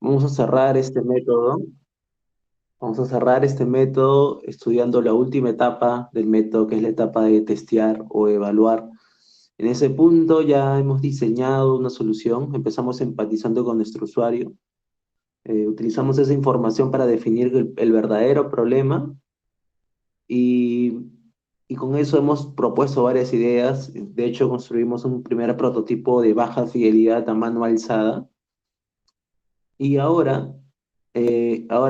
Vamos a cerrar este método. Vamos a cerrar este método estudiando la última etapa del método, que es la etapa de testear o evaluar. En ese punto ya hemos diseñado una solución, empezamos empatizando con nuestro usuario, utilizamos esa información para definir el verdadero problema y, y con eso hemos propuesto varias ideas. De hecho, construimos un primer prototipo de baja fidelidad a mano alzada y ahora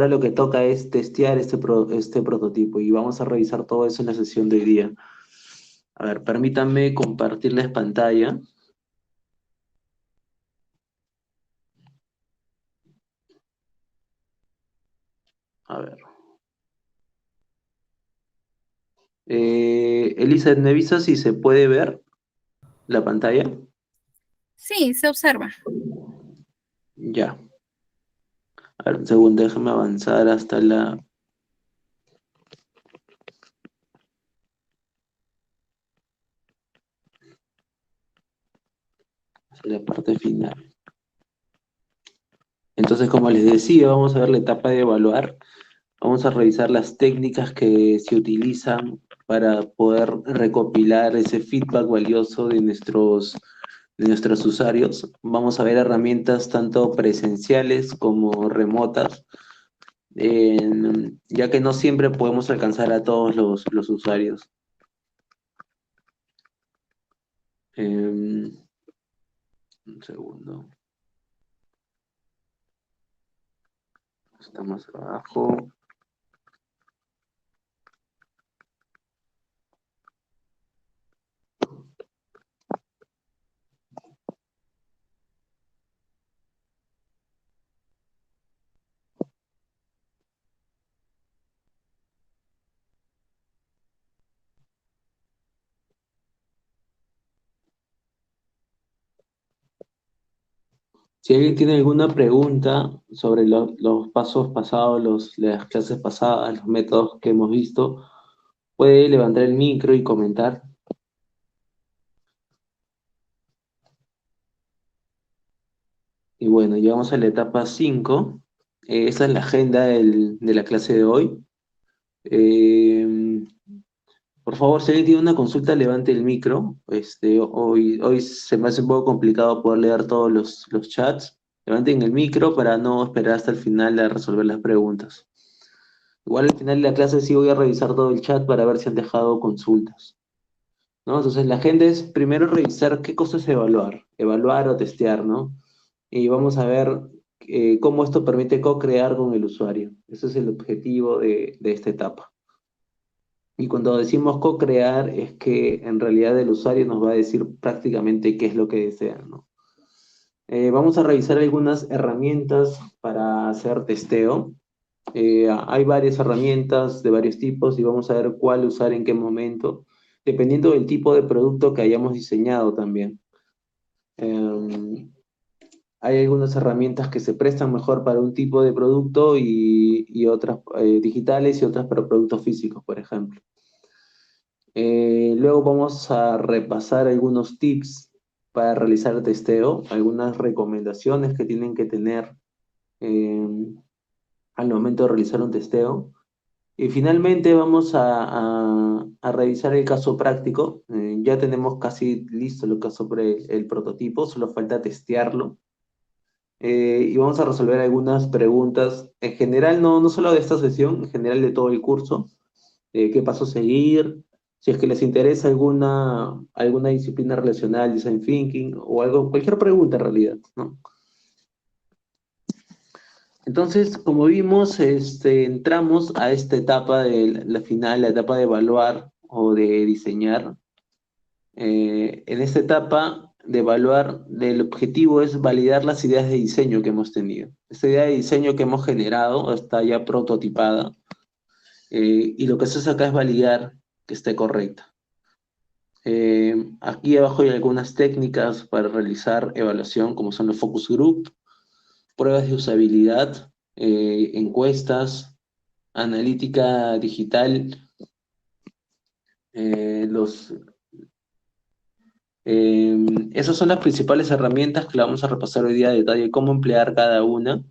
lo que toca es testear este prototipo y vamos a revisar todo eso en la sesión de hoy día. A ver, permítanme compartirles pantalla. A ver. Elisa, ¿me avisa si se puede ver la pantalla? Sí, se observa. Ya. A ver, un segundo, déjame avanzar hasta la parte final. Entonces, como les decía, vamos a ver la etapa de evaluar. Vamos a revisar las técnicas que se utilizan para poder recopilar ese feedback valioso de nuestros usuarios. Vamos a ver herramientas tanto presenciales como remotas, ya que no siempre podemos alcanzar a todos los usuarios. Un segundo, está más abajo. Si alguien tiene alguna pregunta sobre los pasos pasados, las clases pasadas, los métodos que hemos visto, puede levantar el micro y comentar. Y bueno, llegamos a la etapa 5. Esta es la agenda de la clase de hoy. Eh, por favor, si alguien tiene una consulta, levante el micro. Hoy se me hace un poco complicado poder leer todos los chats. Levanten el micro para no esperar hasta el final a resolver las preguntas. Igual al final de la clase sí voy a revisar todo el chat para ver si han dejado consultas, ¿no? Entonces la agenda es primero revisar qué cosa es evaluar o testear, ¿no? Y vamos a ver cómo esto permite co-crear con el usuario. Ese es el objetivo de esta etapa. Y cuando decimos co-crear es que en realidad el usuario nos va a decir prácticamente qué es lo que desea, ¿no? Vamos a revisar algunas herramientas para hacer testeo. Hay varias herramientas de varios tipos y vamos a ver cuál usar en qué momento, dependiendo del tipo de producto que hayamos diseñado también. Eh, Hay algunas herramientas que se prestan mejor para un tipo de producto y otras digitales y otras para productos físicos, por ejemplo. Luego vamos a repasar algunos tips para realizar el testeo, algunas recomendaciones que tienen que tener eh, al momento de realizar un testeo. Y finalmente vamos a revisar el caso práctico. Ya tenemos casi listo el caso el prototipo, solo falta testearlo. Y vamos a resolver algunas preguntas en general, no solo de esta sesión, en general de todo el curso. Qué paso seguir, si es que les interesa alguna disciplina relacional, design thinking o algo, cualquier pregunta en realidad, ¿no? Entonces, como vimos, entramos a esta etapa de la final, la etapa de evaluar o de diseñar. En esta etapa de evaluar, el objetivo es validar las ideas de diseño que hemos tenido. Esta idea de diseño que hemos generado está ya prototipada y lo que se hace acá es validar que esté correcta. Aquí abajo hay algunas técnicas para realizar evaluación, como son los focus group, pruebas de usabilidad, encuestas, analítica digital. eh, los, Esas son las principales herramientas que la vamos a repasar hoy día a detalle, cómo emplear cada una.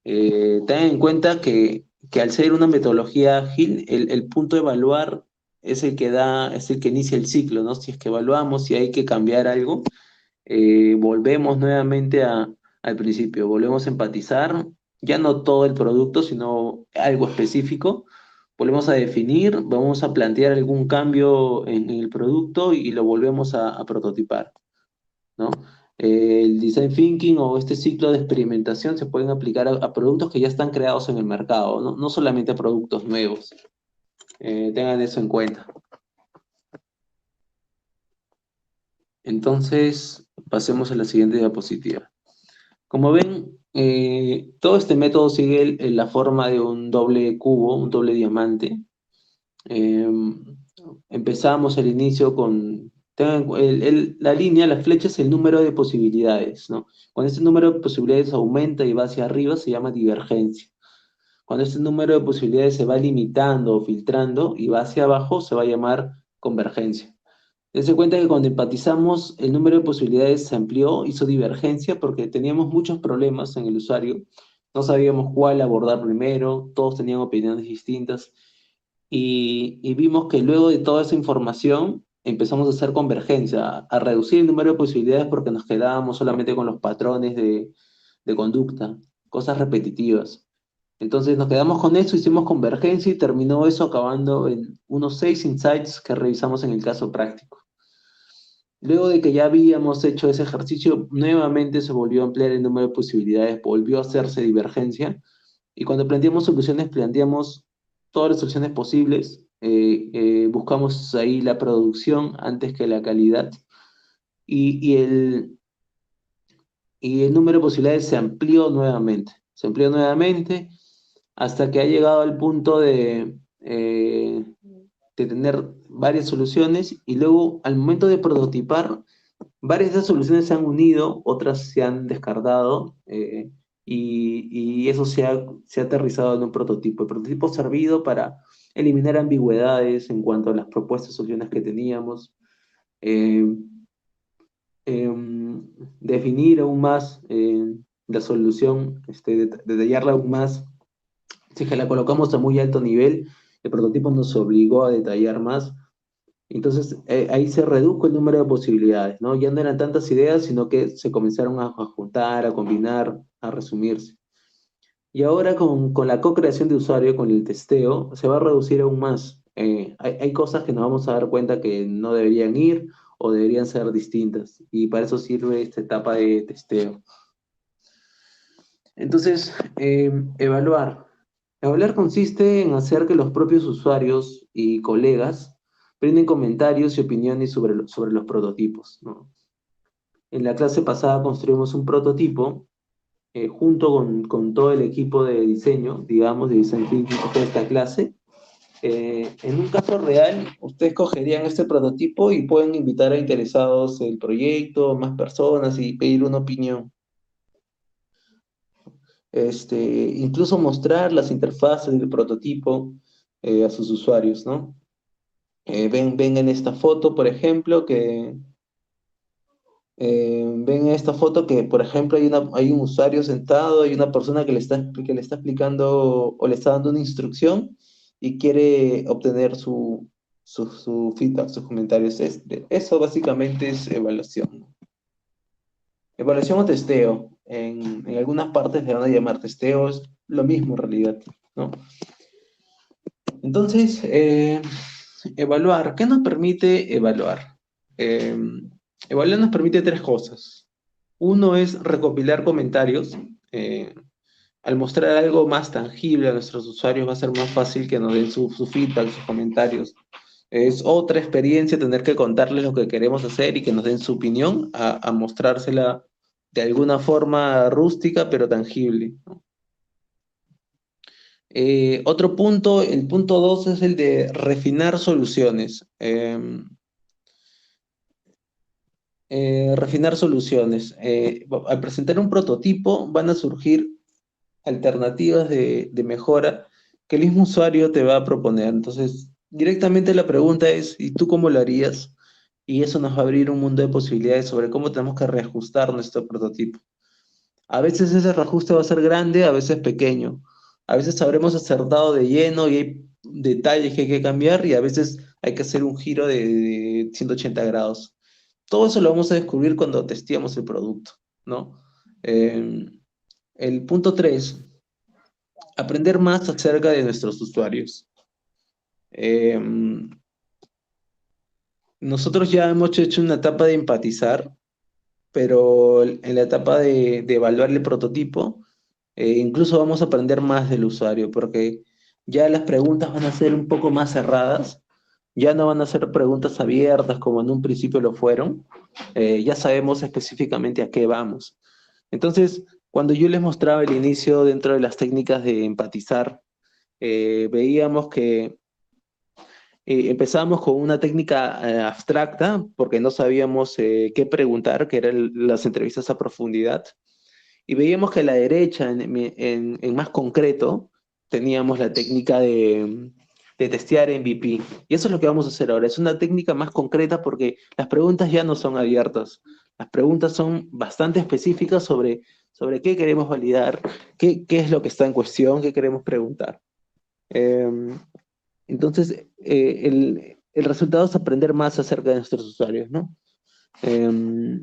Ten en cuenta que al ser una metodología ágil, el punto de evaluar es el que inicia el ciclo, ¿no? Si es que evaluamos, si hay que cambiar algo, volvemos nuevamente al principio, volvemos a empatizar, ya no todo el producto, sino algo específico, volvemos a definir, vamos a plantear algún cambio en el producto y lo volvemos a prototipar, ¿no? El design thinking o este ciclo de experimentación se pueden aplicar a productos que ya están creados en el mercado, ¿no? No solamente a productos nuevos. Tengan eso en cuenta. Entonces, pasemos a la siguiente diapositiva. Como ven, todo este método sigue la forma de un doble cubo, un doble diamante. Eh, Empezamos al inicio con la línea, la flecha es el número de posibilidades, ¿no? Cuando este número de posibilidades aumenta y va hacia arriba, se llama divergencia. Cuando este número de posibilidades se va limitando o filtrando y va hacia abajo, se va a llamar convergencia. Dense cuenta que cuando empatizamos, el número de posibilidades se amplió, hizo divergencia porque teníamos muchos problemas en el usuario. No sabíamos cuál abordar primero, todos tenían opiniones distintas y vimos que luego de toda esa información empezamos a hacer convergencia, a reducir el número de posibilidades porque nos quedábamos solamente con los patrones de conducta, cosas repetitivas. Entonces nos quedamos con eso, hicimos convergencia y terminó eso acabando en unos 6 insights que revisamos en el caso práctico. Luego de que ya habíamos hecho ese ejercicio, nuevamente se volvió a ampliar el número de posibilidades, volvió a hacerse divergencia, y cuando planteamos soluciones, planteamos todas las soluciones posibles, buscamos ahí la producción antes que la calidad, y, y el, y el número de posibilidades se amplió nuevamente hasta que ha llegado al punto de tener varias soluciones, y luego al momento de prototipar, varias de esas soluciones se han unido, otras se han descartado, y eso se ha aterrizado en un prototipo. El prototipo ha servido para eliminar ambigüedades en cuanto a las propuestas soluciones que teníamos, eh, definir aún más la solución, detallarla aún más. Si es que la colocamos a muy alto nivel, el prototipo nos obligó a detallar más. Entonces, ahí se redujo el número de posibilidades, ¿no? Ya no eran tantas ideas, sino que se comenzaron a juntar, a combinar, a resumirse. Y ahora con la co-creación de usuario, con el testeo, se va a reducir aún más. Hay cosas que nos vamos a dar cuenta que no deberían ir o deberían ser distintas. Y para eso sirve esta etapa de testeo. Entonces, evaluar. Evaluar consiste en hacer que los propios usuarios y colegas brinden comentarios y opiniones sobre los prototipos, ¿no? En la clase pasada construimos un prototipo junto con todo el equipo de diseño, digamos, de Design Thinking de esta clase. En un caso real, ustedes cogerían este prototipo y pueden invitar a interesados del proyecto, más personas y pedir una opinión. Incluso mostrar las interfaces del prototipo a sus usuarios, ¿no? Ven en esta foto, por ejemplo, ven en esta foto que, por ejemplo, hay un usuario sentado, hay una persona que le está explicando o le está dando una instrucción y quiere obtener su feedback, sus comentarios. Eso básicamente es evaluación, ¿no? Evaluación o testeo. En algunas partes le van a llamar testeo, es lo mismo en realidad, ¿no? Entonces, evaluar. ¿Qué nos permite evaluar? Eh, Evaluar nos permite tres cosas. Uno es recopilar comentarios. eh, Al mostrar algo más tangible a nuestros usuarios va a ser más fácil que nos den su feedback, sus comentarios. Es otra experiencia tener que contarles lo que queremos hacer y que nos den su opinión a mostrársela de alguna forma rústica pero tangible, ¿no? Otro punto, el punto 2 es el de refinar soluciones. Refinar soluciones. Al presentar un prototipo van a surgir alternativas de mejora que el mismo usuario te va a proponer. Entonces, directamente la pregunta es, ¿y tú cómo lo harías? Y eso nos va a abrir un mundo de posibilidades sobre cómo tenemos que reajustar nuestro prototipo. A veces ese reajuste va a ser grande, a veces pequeño. A veces habremos acertado de lleno y hay detalles que hay que cambiar y a veces hay que hacer un giro de 180 grados. Todo eso lo vamos a descubrir cuando testeamos el producto, ¿no? Eh, el punto 3, aprender más acerca de nuestros usuarios. Eh, Nosotros ya hemos hecho una etapa de empatizar, pero en la etapa de evaluar el prototipo, incluso vamos a aprender más del usuario, porque ya las preguntas van a ser un poco más cerradas, ya no van a ser preguntas abiertas como en un principio lo fueron, ya sabemos específicamente a qué vamos. Entonces, cuando yo les mostraba el inicio dentro de las técnicas de empatizar, veíamos que empezamos con una técnica abstracta porque no sabíamos qué preguntar, que eran las entrevistas a profundidad. Y veíamos que a la derecha, en más concreto, teníamos la técnica de testear MVP. Y eso es lo que vamos a hacer ahora. Es una técnica más concreta porque las preguntas ya no son abiertas. Las preguntas son bastante específicas sobre qué queremos validar, qué es lo que está en cuestión, qué queremos preguntar. Eh, entonces, el resultado es aprender más acerca de nuestros usuarios, ¿no? Eh,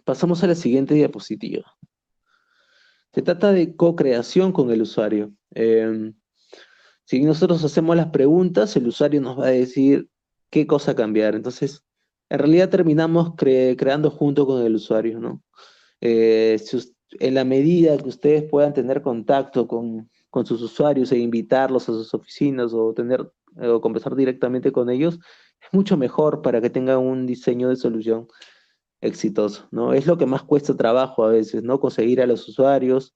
Pasamos a la siguiente diapositiva. Se trata de co-creación con el usuario. Si nosotros hacemos las preguntas, el usuario nos va a decir qué cosa cambiar. Entonces, en realidad terminamos creando junto con el usuario, ¿no? En la medida que ustedes puedan tener contacto con sus usuarios e invitarlos a sus oficinas o conversar directamente con ellos, es mucho mejor para que tengan un diseño de solución exitoso, ¿no? Es lo que más cuesta trabajo a veces, ¿no? Conseguir a los usuarios.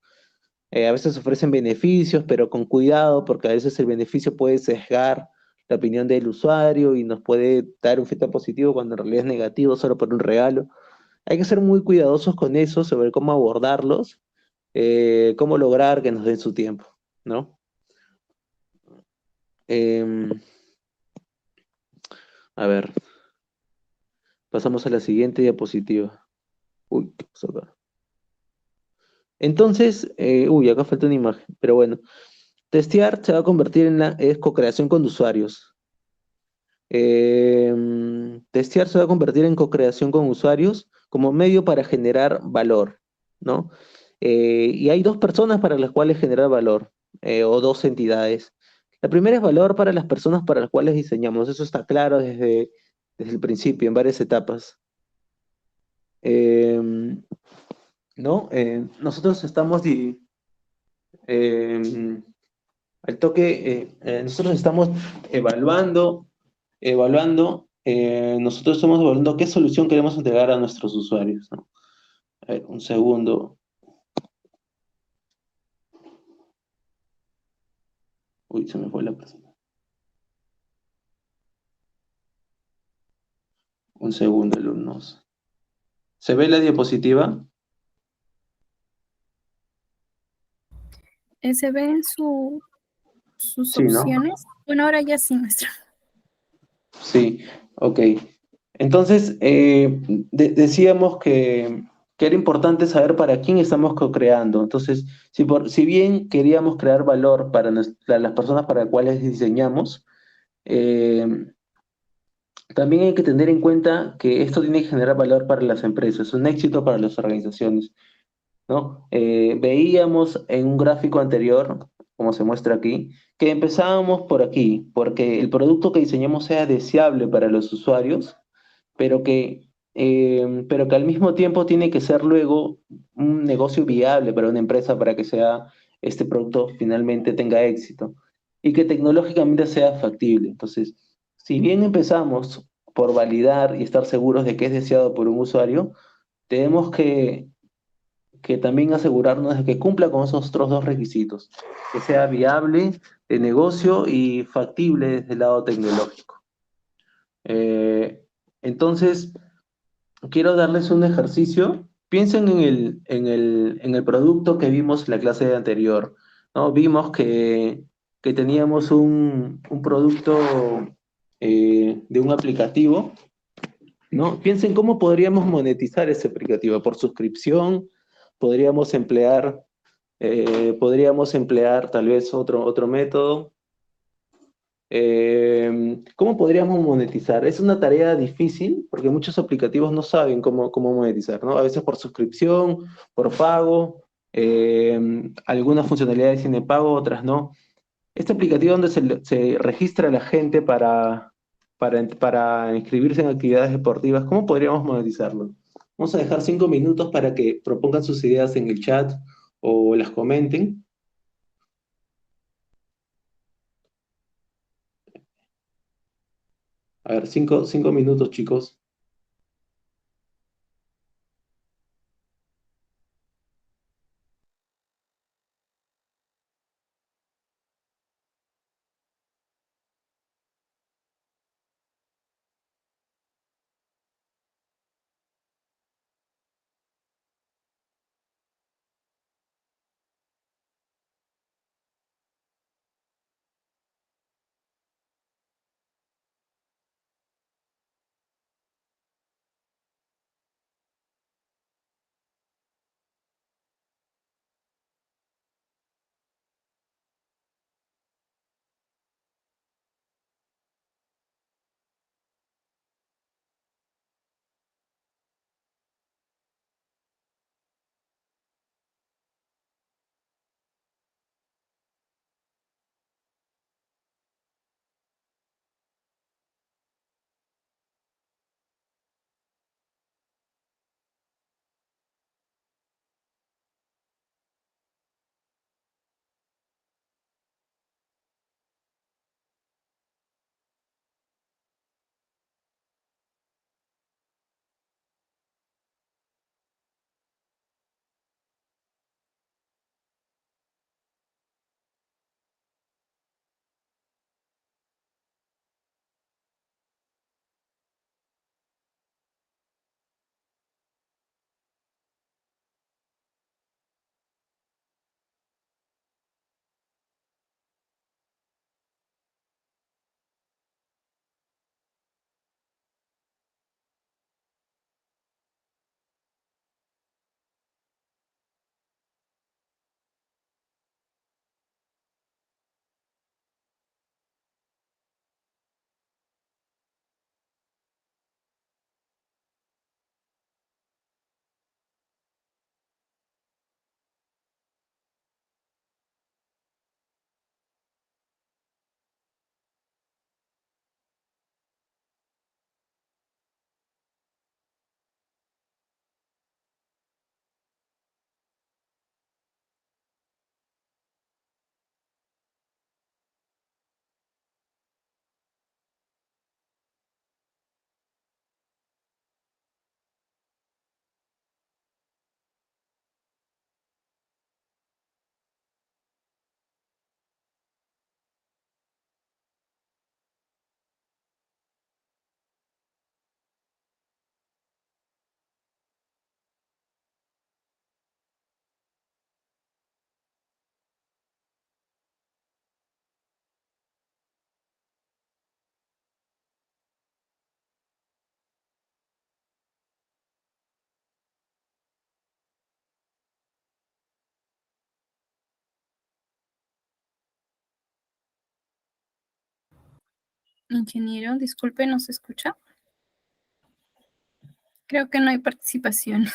A veces ofrecen beneficios, pero con cuidado, porque a veces el beneficio puede sesgar la opinión del usuario y nos puede dar un feedback positivo cuando en realidad es negativo solo por un regalo. Hay que ser muy cuidadosos con eso, sobre cómo abordarlos, cómo lograr que nos den su tiempo, ¿no? Em, a ver, pasamos a la siguiente diapositiva. Uy, ¿qué pasó acá? Entonces, acá falta una imagen, pero bueno, testear se va a convertir en la co-creación con usuarios. Testear se va a convertir en co-creación con usuarios como medio para generar valor, ¿no? Y hay dos personas para las cuales generar valor, o dos entidades. La primera es valor para las personas para las cuales diseñamos, eso está claro desde el principio, en varias etapas. Em, ¿No? Nosotros estamos, em, al toque, nosotros estamos evaluando, nosotros estamos evaluando qué solución queremos entregar a nuestros usuarios, ¿no? A ver, un segundo. Uy, se me fue la persona. Un segundo, alumnos. ¿Se ve la diapositiva? Se ven sus Sí, ¿no? opciones. Bueno, ahora ya sí muestra. Sí, ok. Entonces, decíamos que era importante saber para quién estamos co-creando. Entonces, si bien queríamos crear valor para las personas para las cuales diseñamos, eh, también hay que tener en cuenta que esto tiene que generar valor para las empresas, un éxito para las organizaciones, ¿no? Veíamos en un gráfico anterior, como se muestra aquí, que empezábamos por aquí, porque el producto que diseñamos sea deseable para los usuarios, pero que al mismo tiempo tiene que ser luego un negocio viable para una empresa para que este producto finalmente tenga éxito y que tecnológicamente sea factible. Entonces, si bien empezamos por validar y estar seguros de que es deseado por un usuario, tenemos que también asegurarnos de que cumpla con esos otros dos requisitos, que sea viable de negocio y factible desde el lado tecnológico. Eh, entonces, quiero darles un ejercicio. Piensen en el producto que vimos en la clase anterior, ¿no? Vimos que teníamos un producto de un aplicativo, ¿no? Piensen cómo podríamos monetizar ese aplicativo, por suscripción, podríamos emplear, podríamos emplear tal vez otro método. ¿Cómo podríamos monetizar? Es una tarea difícil porque muchos aplicativos no saben cómo monetizar, ¿no? A veces por suscripción, por pago, algunas funcionalidades tienen pago, otras no. Este aplicativo donde se registra la gente para inscribirse en actividades deportivas, ¿cómo podríamos monetizarlo? Vamos a dejar 5 minutos para que propongan sus ideas en el chat o las comenten. A ver, cinco minutos, chicos. Ingeniero, disculpe, ¿no se escucha? Creo que no hay participación.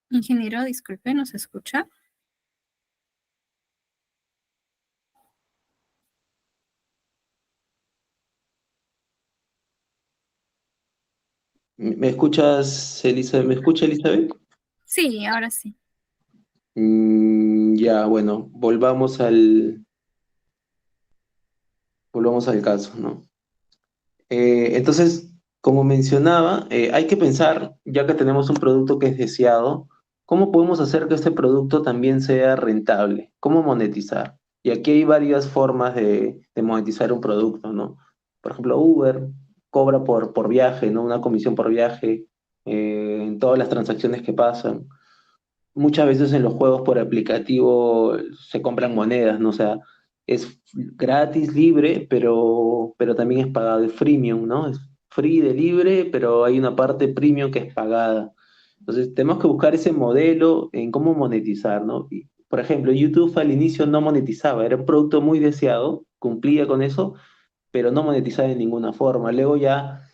Ingeniero, disculpe, ¿no se escucha? ¿Me escuchas, Elizabeth? ¿Me escucha, Elizabeth? Sí, ahora sí. Ya, bueno, volvamos al caso, ¿no? Entonces, como mencionaba, hay que pensar, ya que tenemos un producto que es deseado, ¿cómo podemos hacer que este producto también sea rentable? ¿Cómo monetizar? Y aquí hay varias formas de monetizar un producto, ¿no? Por ejemplo, Uber cobra por viaje, ¿no? Una comisión por viaje en todas las transacciones que pasan. Muchas veces en los juegos por aplicativo se compran monedas, ¿no? O sea, es gratis, libre, pero también es pagado, es freemium, ¿no? Es free de libre, pero hay una parte premium que es pagada. Entonces, tenemos que buscar ese modelo en cómo monetizar, ¿no? Y, por ejemplo, YouTube al inicio no monetizaba, era un producto muy deseado, cumplía con eso, pero no monetizaba de ninguna forma. Luego ya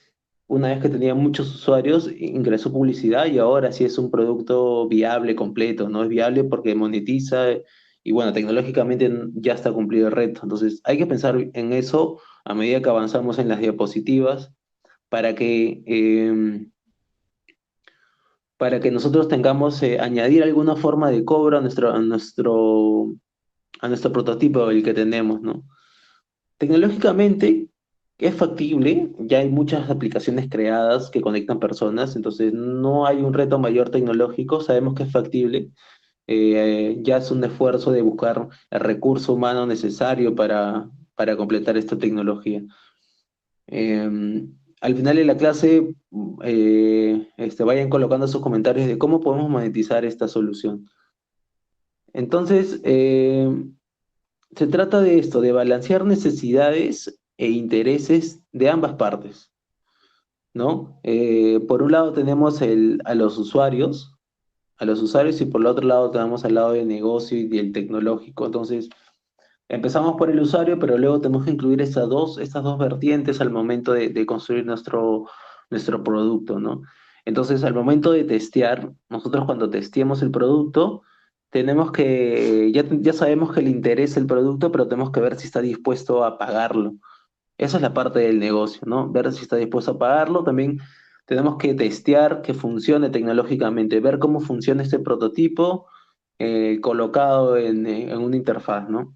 una vez que tenía muchos usuarios, ingresó publicidad y ahora sí es un producto viable completo, ¿no? Es viable porque monetiza y bueno, tecnológicamente ya está cumplido el reto. Entonces, hay que pensar en eso a medida que avanzamos en las diapositivas para para que nosotros tengamos, añadir alguna forma de cobro a nuestro prototipo, el que tenemos, ¿no? Tecnológicamente es factible, ya hay muchas aplicaciones creadas que conectan personas, entonces no hay un reto mayor tecnológico, sabemos que es factible, ya es un esfuerzo de buscar el recurso humano necesario para completar esta tecnología. Al final de la clase, vayan colocando sus comentarios de cómo podemos monetizar esta solución. Entonces, se trata de esto, de balancear necesidades e intereses de ambas partes, ¿no? Por un lado tenemos a los usuarios y por el otro lado tenemos al lado del negocio y del tecnológico. Entonces, empezamos por el usuario, pero luego tenemos que incluir estas dos vertientes al momento de construir nuestro producto, ¿no? Entonces, al momento de testear, nosotros cuando testeemos el producto, ya sabemos que le interesa el producto, pero tenemos que ver si está dispuesto a pagarlo. Esa es la parte del negocio, ¿no? Ver si está dispuesto a pagarlo. También tenemos que testear que funcione tecnológicamente, ver cómo funciona este prototipo colocado en una interfaz, ¿no?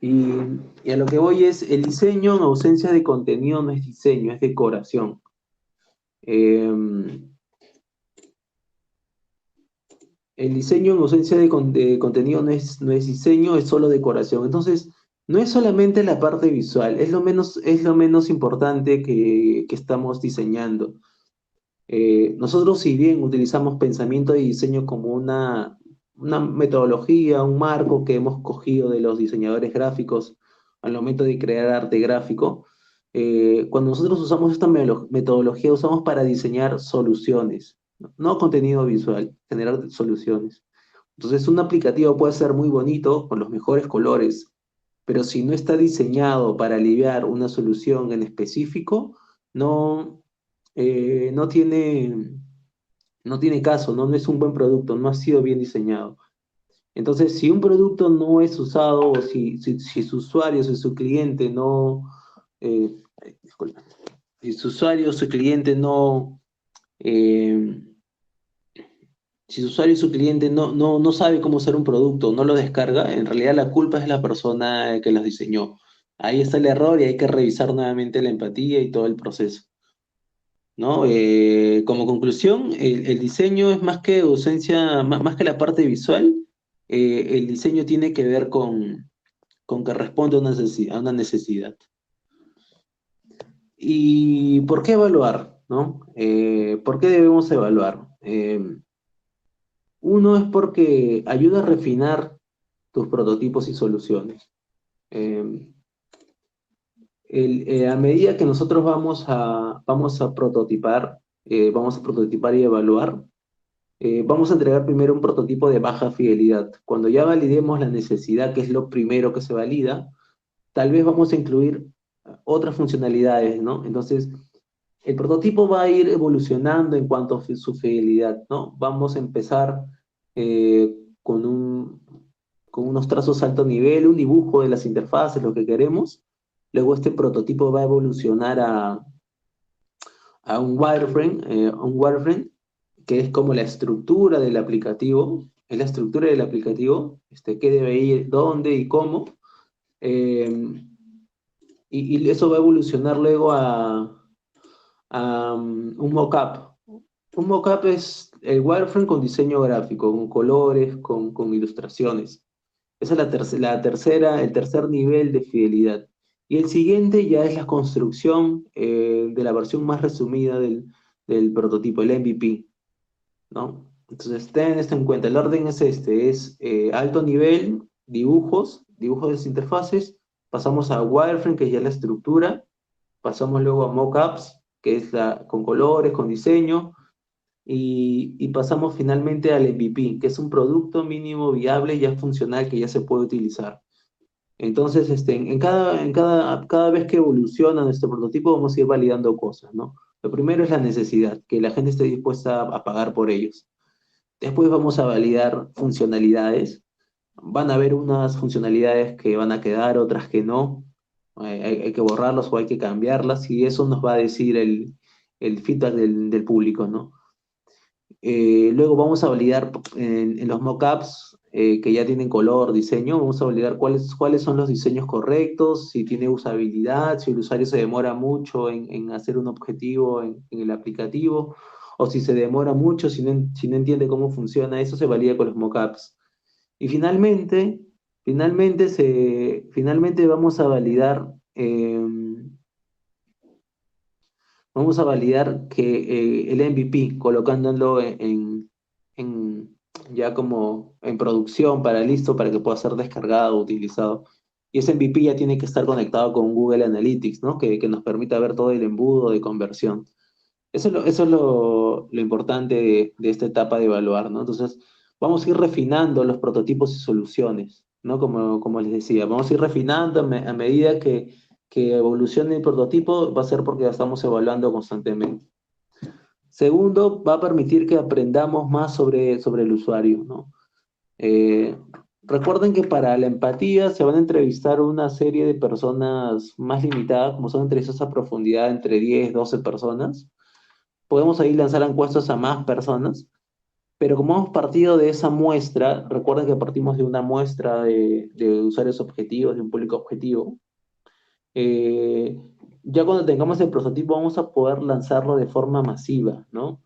Y, y a lo que voy es, el diseño en ausencia de contenido no es diseño, es decoración. Eh, el diseño en ausencia de contenido no es diseño, es solo decoración. Entonces, no es solamente la parte visual, es lo menos importante que estamos diseñando. Nosotros, si bien utilizamos pensamiento de diseño como una metodología, un marco que hemos cogido de los diseñadores gráficos al momento de crear arte gráfico, cuando nosotros usamos esta metodología, usamos para diseñar soluciones, no contenido visual, generar soluciones. Entonces, un aplicativo puede ser muy bonito, con los mejores colores, pero si no está diseñado para aliviar una solución en específico, no, no no tiene caso, ¿no? No es un buen producto, no ha sido bien diseñado. Entonces, si un producto no es usado o si su usuario, si su cliente no, disculpa, si su usuario o su cliente no, eh, si su usuario y su cliente no sabe cómo usar un producto, no lo descarga, en realidad la culpa es la persona que los diseñó. Ahí está el error y hay que revisar nuevamente la empatía y todo el proceso, ¿no? Como conclusión, el diseño es más que ausencia, más que la parte visual, el diseño tiene que ver con que responde a a una necesidad. ¿Y por qué evaluar, no? ¿Por qué debemos evaluar? Uno es porque ayuda a refinar tus prototipos y soluciones. Eh, a medida que nosotros vamos a prototipar y evaluar, vamos a entregar primero un prototipo de baja fidelidad. Cuando ya validemos la necesidad, que es lo primero que se valida, tal vez vamos a incluir otras funcionalidades, ¿no? Entonces, el prototipo va a ir evolucionando en cuanto a su fidelidad, ¿no? Vamos a empezar eh, con con unos trazos alto nivel, un dibujo de las interfaces, lo que queremos. Luego este prototipo va a evolucionar a un wireframe que es como la estructura del aplicativo, es la estructura del aplicativo, qué debe ir, dónde y cómo. Eh, y eso va a evolucionar luego a un mockup. Un mockup es el wireframe con diseño gráfico, con colores, con ilustraciones. Esa es el tercer nivel de fidelidad. Y el siguiente ya es la construcción de la versión más resumida del prototipo, el MVP, ¿no? Entonces, ten esto en cuenta. El orden es este, es alto nivel, dibujos de interfaces, pasamos a wireframe, que es ya la estructura, pasamos luego a mockups, que es con colores, con diseño, y pasamos finalmente al MVP, que es un producto mínimo viable ya funcional que ya se puede utilizar. Entonces, cada vez que evoluciona nuestro prototipo, vamos a ir validando cosas, ¿no? Lo primero es la necesidad, que la gente esté dispuesta a pagar por ellos. Después vamos a validar funcionalidades. Van a haber unas funcionalidades que van a quedar, otras que no. Hay que borrarlas o hay que cambiarlas y eso nos va a decir el feedback del público, ¿no? Luego vamos a validar en los mockups que ya tienen color, diseño, vamos a validar cuáles son los diseños correctos, si tiene usabilidad, si el usuario se demora mucho en hacer un objetivo en el aplicativo, o si se demora mucho, si no entiende cómo funciona, eso se valida con los mockups. Y finalmente vamos a validar que el MVP, colocándolo ya como en producción para listo para que pueda ser descargado o utilizado. Y ese MVP ya tiene que estar conectado con Google Analytics, ¿no? Que nos permita ver todo el embudo de conversión. Eso es lo importante de esta etapa de evaluar, ¿no? Entonces, vamos a ir refinando los prototipos y soluciones, ¿no? Como les decía, vamos a ir refinando a medida que evolucione el prototipo, va a ser porque la estamos evaluando constantemente. Segundo, va a permitir que aprendamos más sobre el usuario, ¿no? Eh, Recuerden que para la empatía se van a entrevistar una serie de personas más limitadas, como son entrevistas a profundidad entre 10, 12 personas. Podemos ahí lanzar encuestas a más personas, pero como hemos partido de esa muestra, recuerden que partimos de una muestra de usuarios objetivos, de un público objetivo, eh, ya cuando tengamos el prototipo vamos a poder lanzarlo de forma masiva, ¿no?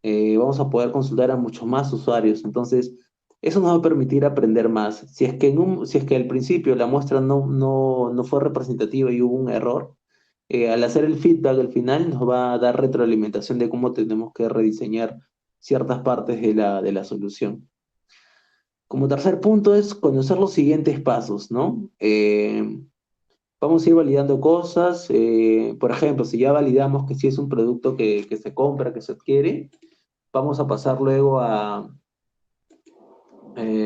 Vamos a poder consultar a muchos más usuarios, entonces eso nos va a permitir aprender más. Si es que al principio la muestra no fue representativa y hubo un error, al hacer el feedback al final nos va a dar retroalimentación de cómo tenemos que rediseñar ciertas partes de la solución. Como tercer punto es conocer los siguientes pasos, ¿no? Vamos a ir validando cosas, por ejemplo, si ya validamos que sí es un producto que se compra, que se adquiere, vamos a pasar luego a,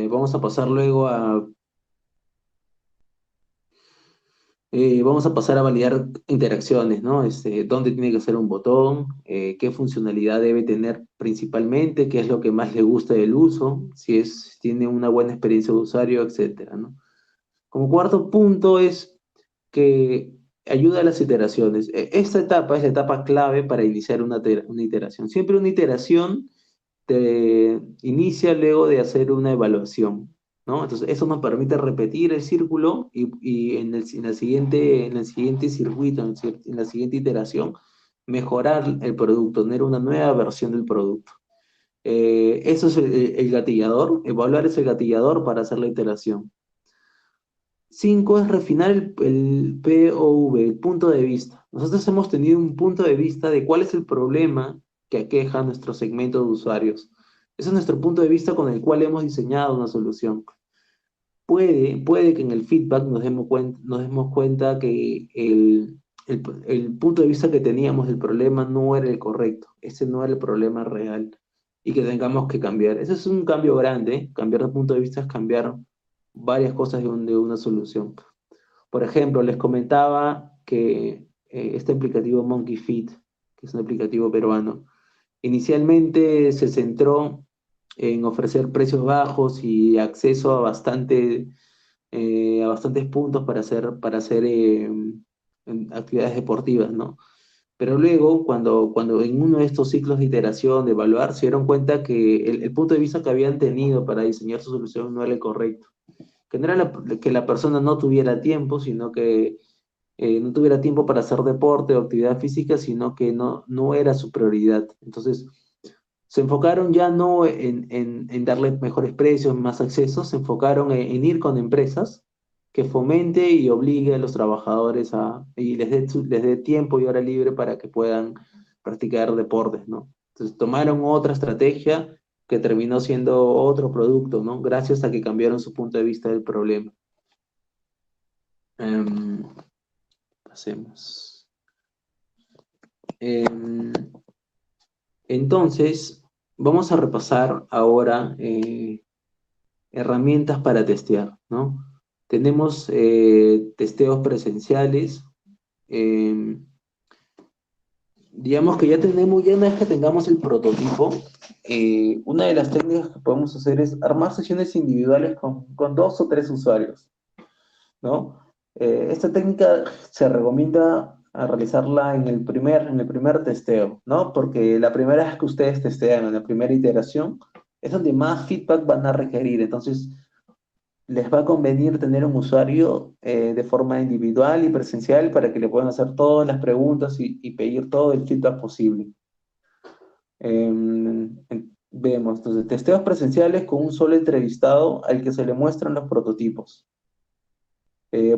vamos a pasar luego a vamos a pasar a validar interacciones, ¿no? Dónde tiene que ser un botón, qué funcionalidad debe tener principalmente, qué es lo que más le gusta del uso, si tiene una buena experiencia de usuario, etcétera, ¿no? Como cuarto punto es que ayuda a las iteraciones. Esta etapa es la etapa clave para iniciar una iteración. Siempre una iteración te inicia luego de hacer una evaluación, ¿no? Entonces, eso nos permite repetir el círculo y en el siguiente circuito, en la siguiente iteración, mejorar el producto, tener una nueva versión del producto. Eso es el gatillador, evaluar es el gatillador para hacer la iteración. 5 es refinar el POV, el punto de vista. Nosotros hemos tenido un punto de vista de cuál es el problema que aqueja a nuestro segmento de usuarios. Ese es nuestro punto de vista con el cual hemos diseñado una solución. Puede que en el feedback nos demos cuenta que el punto de vista que teníamos del problema no era el correcto. Ese no era el problema real. Y que tengamos que cambiar. Ese es un cambio grande. Cambiar de punto de vista es cambiar varias cosas de una solución. Por ejemplo, les comentaba que este aplicativo Monkey Fit, que es un aplicativo peruano, inicialmente se centró en ofrecer precios bajos y acceso a bastantes puntos para hacer actividades deportivas, ¿no? Pero luego, cuando en uno de estos ciclos de iteración, de evaluar, se dieron cuenta que el punto de vista que habían tenido para diseñar su solución no era el correcto. Que no era que la persona no tuviera tiempo, sino que no tuviera tiempo para hacer deporte o actividad física, sino que no era su prioridad. Entonces, se enfocaron ya no en darle mejores precios, más accesos, se enfocaron en ir con empresas que fomente y obligue a los trabajadores y les dé tiempo y hora libre para que puedan practicar deportes, ¿no? Entonces tomaron otra estrategia que terminó siendo otro producto, ¿no? Gracias a que cambiaron su punto de vista del problema. Em, Pasemos. Em, entonces, vamos a repasar ahora herramientas para testear, ¿no? Tenemos testeos presenciales. em, digamos que ya tenemos, ya una vez que tengamos el prototipo, una de las técnicas que podemos hacer es armar sesiones individuales con dos o tres usuarios, ¿no? Esta técnica se recomienda a realizarla en el primer testeo, ¿no? Porque la primera vez que ustedes testean, en la primera iteración, es donde más feedback van a requerir. Entonces, les va a convenir tener un usuario de forma individual y presencial para que le puedan hacer todas las preguntas y pedir todo el feedback posible. Vemos, entonces, testeos presenciales con un solo entrevistado al que se le muestran los prototipos.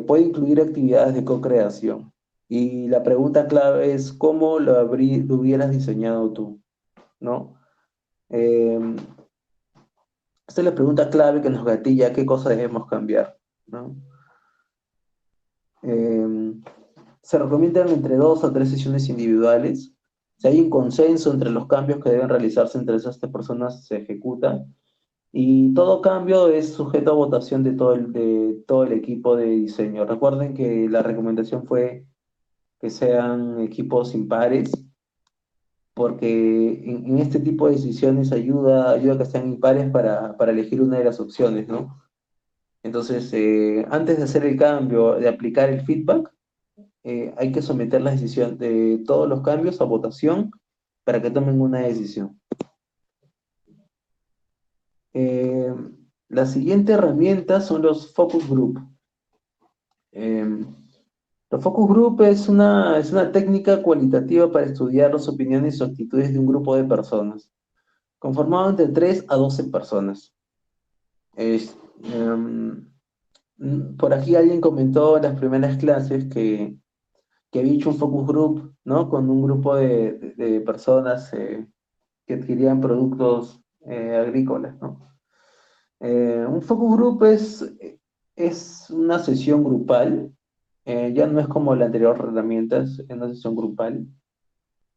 Puede incluir actividades de co-creación. Y la pregunta clave es, ¿cómo lo hubieras diseñado tú? ¿No? Eh, Esta es la pregunta clave que nos gatilla qué cosa debemos cambiar, ¿no? Eh, Se recomiendan entre dos a tres sesiones individuales. Si hay un consenso entre los cambios que deben realizarse entre esas tres personas, se ejecuta. Y todo cambio es sujeto a votación de todo el equipo de diseño. Recuerden que la recomendación fue que sean equipos impares, porque en este tipo de decisiones ayuda a que sean impares para elegir una de las opciones, ¿no? Entonces, antes de hacer el cambio, de aplicar el feedback, hay que someter la decisión de todos los cambios a votación para que tomen una decisión. Eh, la siguiente herramienta son los focus group. Eh, los focus group es una técnica cualitativa para estudiar las opiniones o actitudes de un grupo de personas, conformado entre 3 a 12 personas. Es, por aquí alguien comentó en las primeras clases que había hecho un focus group, ¿no? Con un grupo de personas que adquirían productos agrícolas, ¿no? Un focus group es una sesión grupal, ya no es como la anterior herramienta, es una sesión grupal.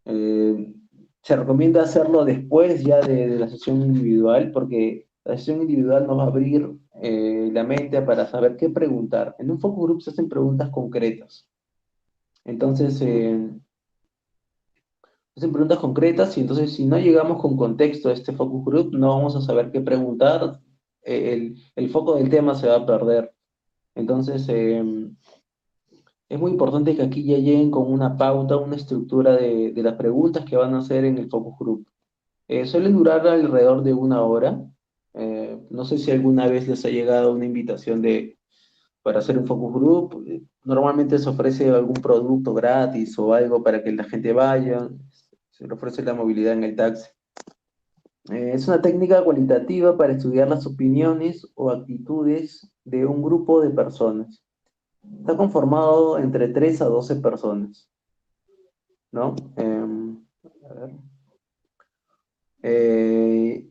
Eh, Se recomienda hacerlo después ya de la sesión individual, porque la sesión individual nos va a abrir la mente para saber qué preguntar. En un focus group se hacen preguntas concretas. Entonces, hacen preguntas concretas y entonces si no llegamos con contexto a este focus group, no vamos a saber qué preguntar, el foco del tema se va a perder. Entonces, es muy importante que aquí ya lleguen con una pauta, una estructura de las preguntas que van a hacer en el focus group. Suelen durar alrededor de una hora. No sé si alguna vez les ha llegado una invitación para hacer un focus group. Normalmente se ofrece algún producto gratis o algo para que la gente vaya. Se le ofrece la movilidad en el taxi. Es una técnica cualitativa para estudiar las opiniones o actitudes de un grupo de personas. Está conformado entre 3 a 12 personas, ¿no? A ver.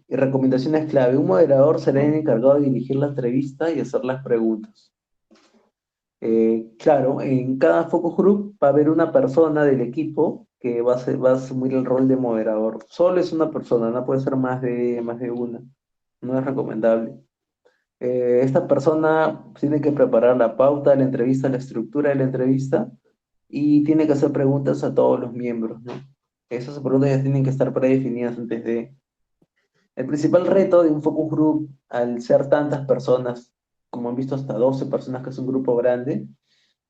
Y recomendaciones clave. Un moderador será el encargado de dirigir la entrevista y hacer las preguntas. Claro, en cada focus group va a haber una persona del equipo que va a asumir el rol de moderador. Solo es una persona, no puede ser más de una. No es recomendable. Esta persona tiene que preparar la pauta de la entrevista, la estructura de la entrevista y tiene que hacer preguntas a todos los miembros, ¿no? Esas preguntas ya tienen que estar predefinidas antes de... El principal reto de un focus group, al ser tantas personas, como han visto hasta 12 personas, que es un grupo grande,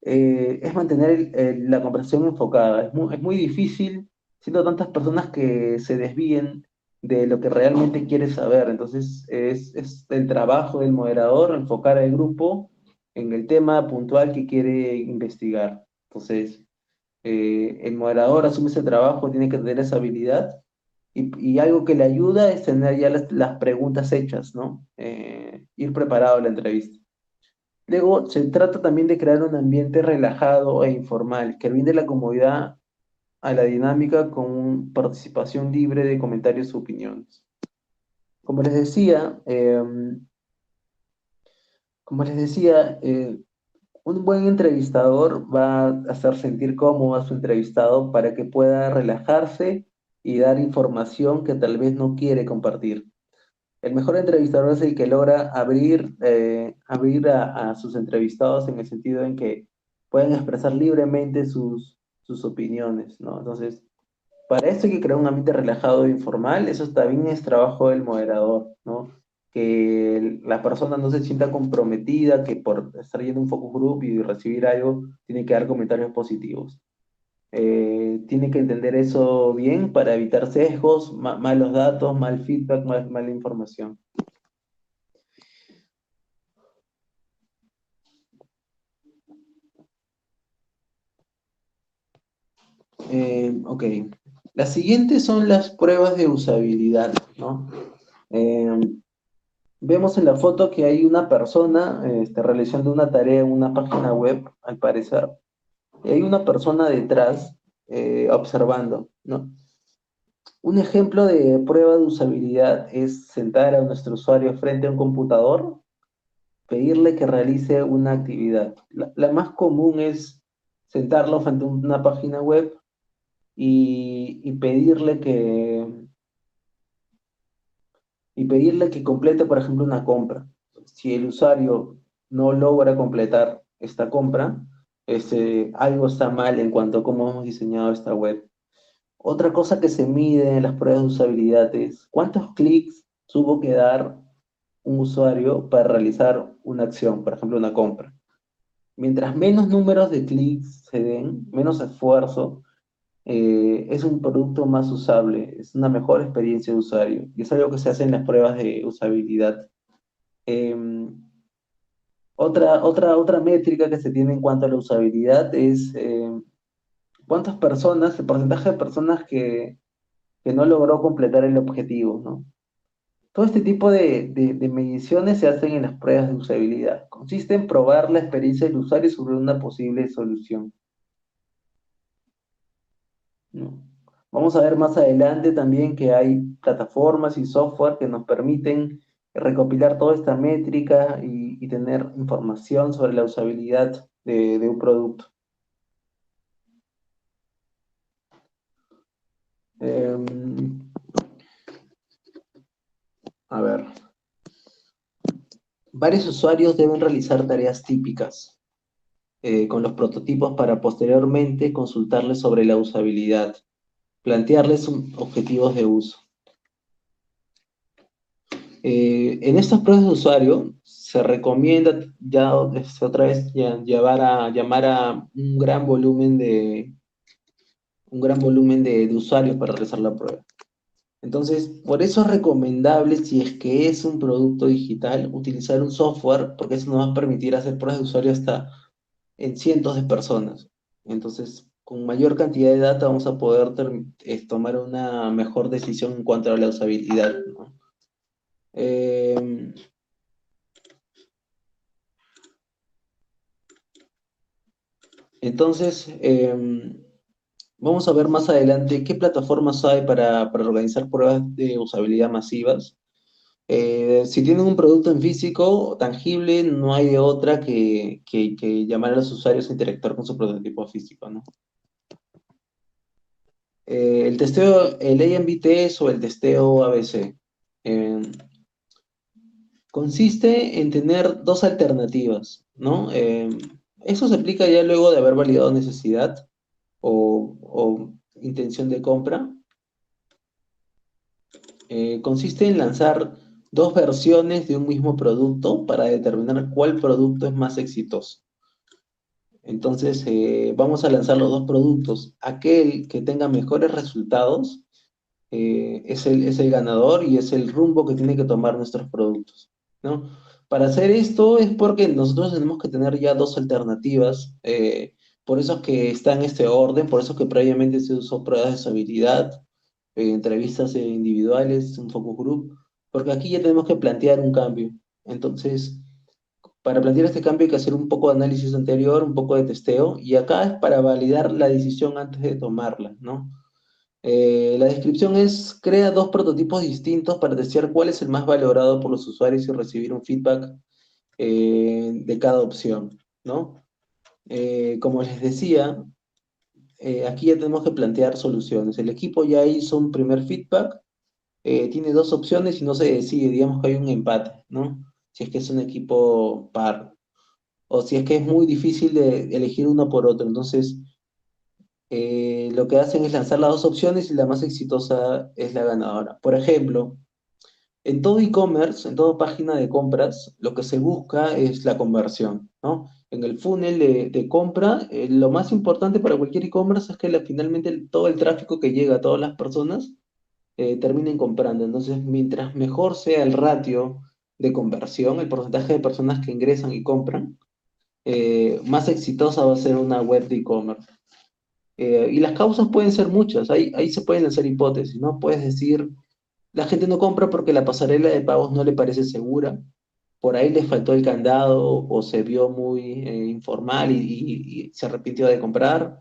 es mantener la conversación enfocada. Es muy difícil, siendo tantas personas que se desvíen de lo que realmente quieres saber. Entonces, es el trabajo del moderador enfocar al grupo en el tema puntual que quiere investigar. Entonces, el moderador asume ese trabajo, tiene que tener esa habilidad Y algo que le ayuda es tener ya las preguntas hechas, ¿no? Ir preparado a la entrevista. Luego, se trata también de crear un ambiente relajado e informal, que brinde la comodidad a la dinámica con participación libre de comentarios o opiniones. Como les decía, como les decía, un buen entrevistador va a hacer sentir cómodo a su entrevistado para que pueda relajarse y dar información que tal vez no quiere compartir. El mejor entrevistador es el que logra abrir a sus entrevistados en el sentido en que pueden expresar libremente sus opiniones, ¿no? Entonces, para esto hay que crear un ambiente relajado e informal, eso también es trabajo del moderador, ¿no? Que la persona no se sienta comprometida, que por estar yendo a un focus group y recibir algo, tiene que dar comentarios positivos. Tiene que entender eso bien para evitar sesgos, malos datos, mal feedback, mala información. Ok. Las siguientes son las pruebas de usabilidad, ¿no? Eh, Vemos en la foto que hay una persona realizando una tarea en una página web, al parecer, y hay una persona detrás observando, ¿no? Un ejemplo de prueba de usabilidad es sentar a nuestro usuario frente a un computador, pedirle que realice una actividad. La más común es sentarlo frente a una página web y pedirle que complete, por ejemplo, una compra. Si el usuario no logra completar esta compra, algo está mal en cuanto a cómo hemos diseñado esta web. Otra cosa que se mide en las pruebas de usabilidad es cuántos clics tuvo que dar un usuario para realizar una acción, por ejemplo, una compra. Mientras menos números de clics se den, menos esfuerzo, es un producto más usable, es una mejor experiencia de usuario y es algo que se hace en las pruebas de usabilidad. Eh, otra métrica que se tiene en cuanto a la usabilidad es cuántas personas, el porcentaje de personas que no logró completar el objetivo, ¿no? Todo este tipo de mediciones se hacen en las pruebas de usabilidad. Consiste en probar la experiencia del usuario sobre una posible solución, ¿no? Vamos a ver más adelante también que hay plataformas y software que nos permiten recopilar toda esta métrica y tener información sobre la usabilidad de un producto. Em, a ver, varios usuarios deben realizar tareas típicas con los prototipos para posteriormente consultarles sobre la usabilidad, plantearles objetivos de uso. En estas pruebas de usuario se recomienda ya otra vez llamar a un gran volumen de usuarios para realizar la prueba. Entonces, por eso es recomendable, si es que es un producto digital, utilizar un software, porque eso nos va a permitir hacer pruebas de usuario hasta en cientos de personas. Entonces, con mayor cantidad de data vamos a poder tomar una mejor decisión en cuanto a la usabilidad, ¿no? Eh, entonces, vamos a ver más adelante qué plataformas hay para organizar pruebas de usabilidad masivas. Si tienen un producto en físico tangible, no hay de otra que llamar a los usuarios a interactuar con su prototipo físico, ¿no? El testeo, el A/B test o el testeo ABC, eh, consiste en tener dos alternativas, ¿no? Eso se aplica ya luego de haber validado necesidad o intención de compra. Consiste en lanzar dos versiones de un mismo producto para determinar cuál producto es más exitoso. Entonces, vamos a lanzar los dos productos. Aquel que tenga mejores resultados es el ganador y es el rumbo que tienen que tomar nuestros productos, ¿no? Para hacer esto es porque nosotros tenemos que tener ya dos alternativas, por eso es que está en este orden, por eso es que previamente se usó pruebas de usabilidad, entrevistas individuales, un focus group, porque aquí ya tenemos que plantear un cambio. Entonces, para plantear este cambio hay que hacer un poco de análisis anterior, un poco de testeo, y acá es para validar la decisión antes de tomarla, ¿no? La descripción es, crea dos prototipos distintos para testear cuál es el más valorado por los usuarios y recibir un feedback de cada opción, ¿no? Como les decía, aquí ya tenemos que plantear soluciones. El equipo ya hizo un primer feedback, tiene dos opciones y no se decide, digamos que hay un empate, ¿no? Si es que es un equipo par, o si es que es muy difícil de elegir uno por otro. Entonces, lo que hacen es lanzar las dos opciones y la más exitosa es la ganadora. Por ejemplo, en todo e-commerce, en toda página de compras, lo que se busca es la conversión, ¿no? En el funnel de compra, lo más importante para cualquier e-commerce es que finalmente todo el tráfico que llega a todas las personas terminen comprando. Entonces, mientras mejor sea el ratio de conversión, el porcentaje de personas que ingresan y compran, más exitosa va a ser una web de e-commerce. Y las causas pueden ser muchas, ahí se pueden hacer hipótesis, ¿no? Puedes decir, la gente no compra porque la pasarela de pagos no le parece segura, por ahí le faltó el candado o se vio muy informal y se arrepintió de comprar.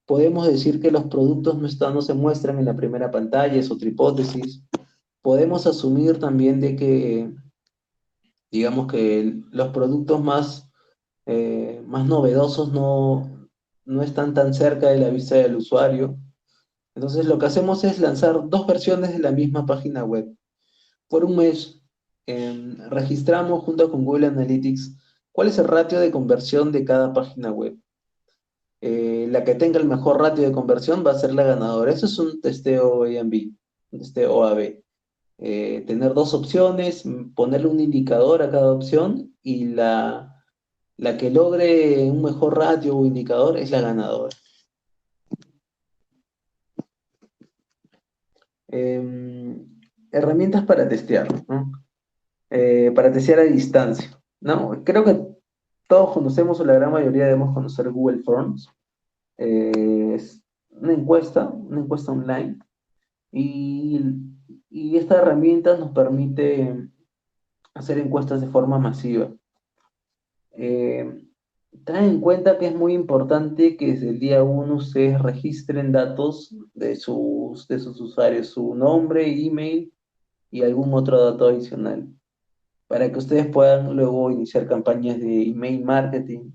Podemos decir que los productos no se muestran en la primera pantalla, es otra hipótesis. Podemos asumir también de que, digamos que los productos más novedosos no están tan cerca de la vista del usuario. Entonces lo que hacemos es lanzar dos versiones de la misma página web. Por un mes registramos junto con Google Analytics cuál es el ratio de conversión de cada página web. La que tenga el mejor ratio de conversión va a ser la ganadora. Eso es un testeo A&B, un testeo A/B. Tener dos opciones, ponerle un indicador a cada opción y la que logre un mejor ratio o indicador es la ganadora. Herramientas para testear, ¿no? Para testear a distancia, ¿no? Creo que todos conocemos, o la gran mayoría debemos conocer Google Forms. Es una encuesta online, y, y esta herramienta nos permite hacer encuestas de forma masiva. Eh, Ten en cuenta que es muy importante que desde el día uno ustedes registren datos de sus usuarios, su nombre, email y algún otro dato adicional, para que ustedes puedan luego iniciar campañas de email marketing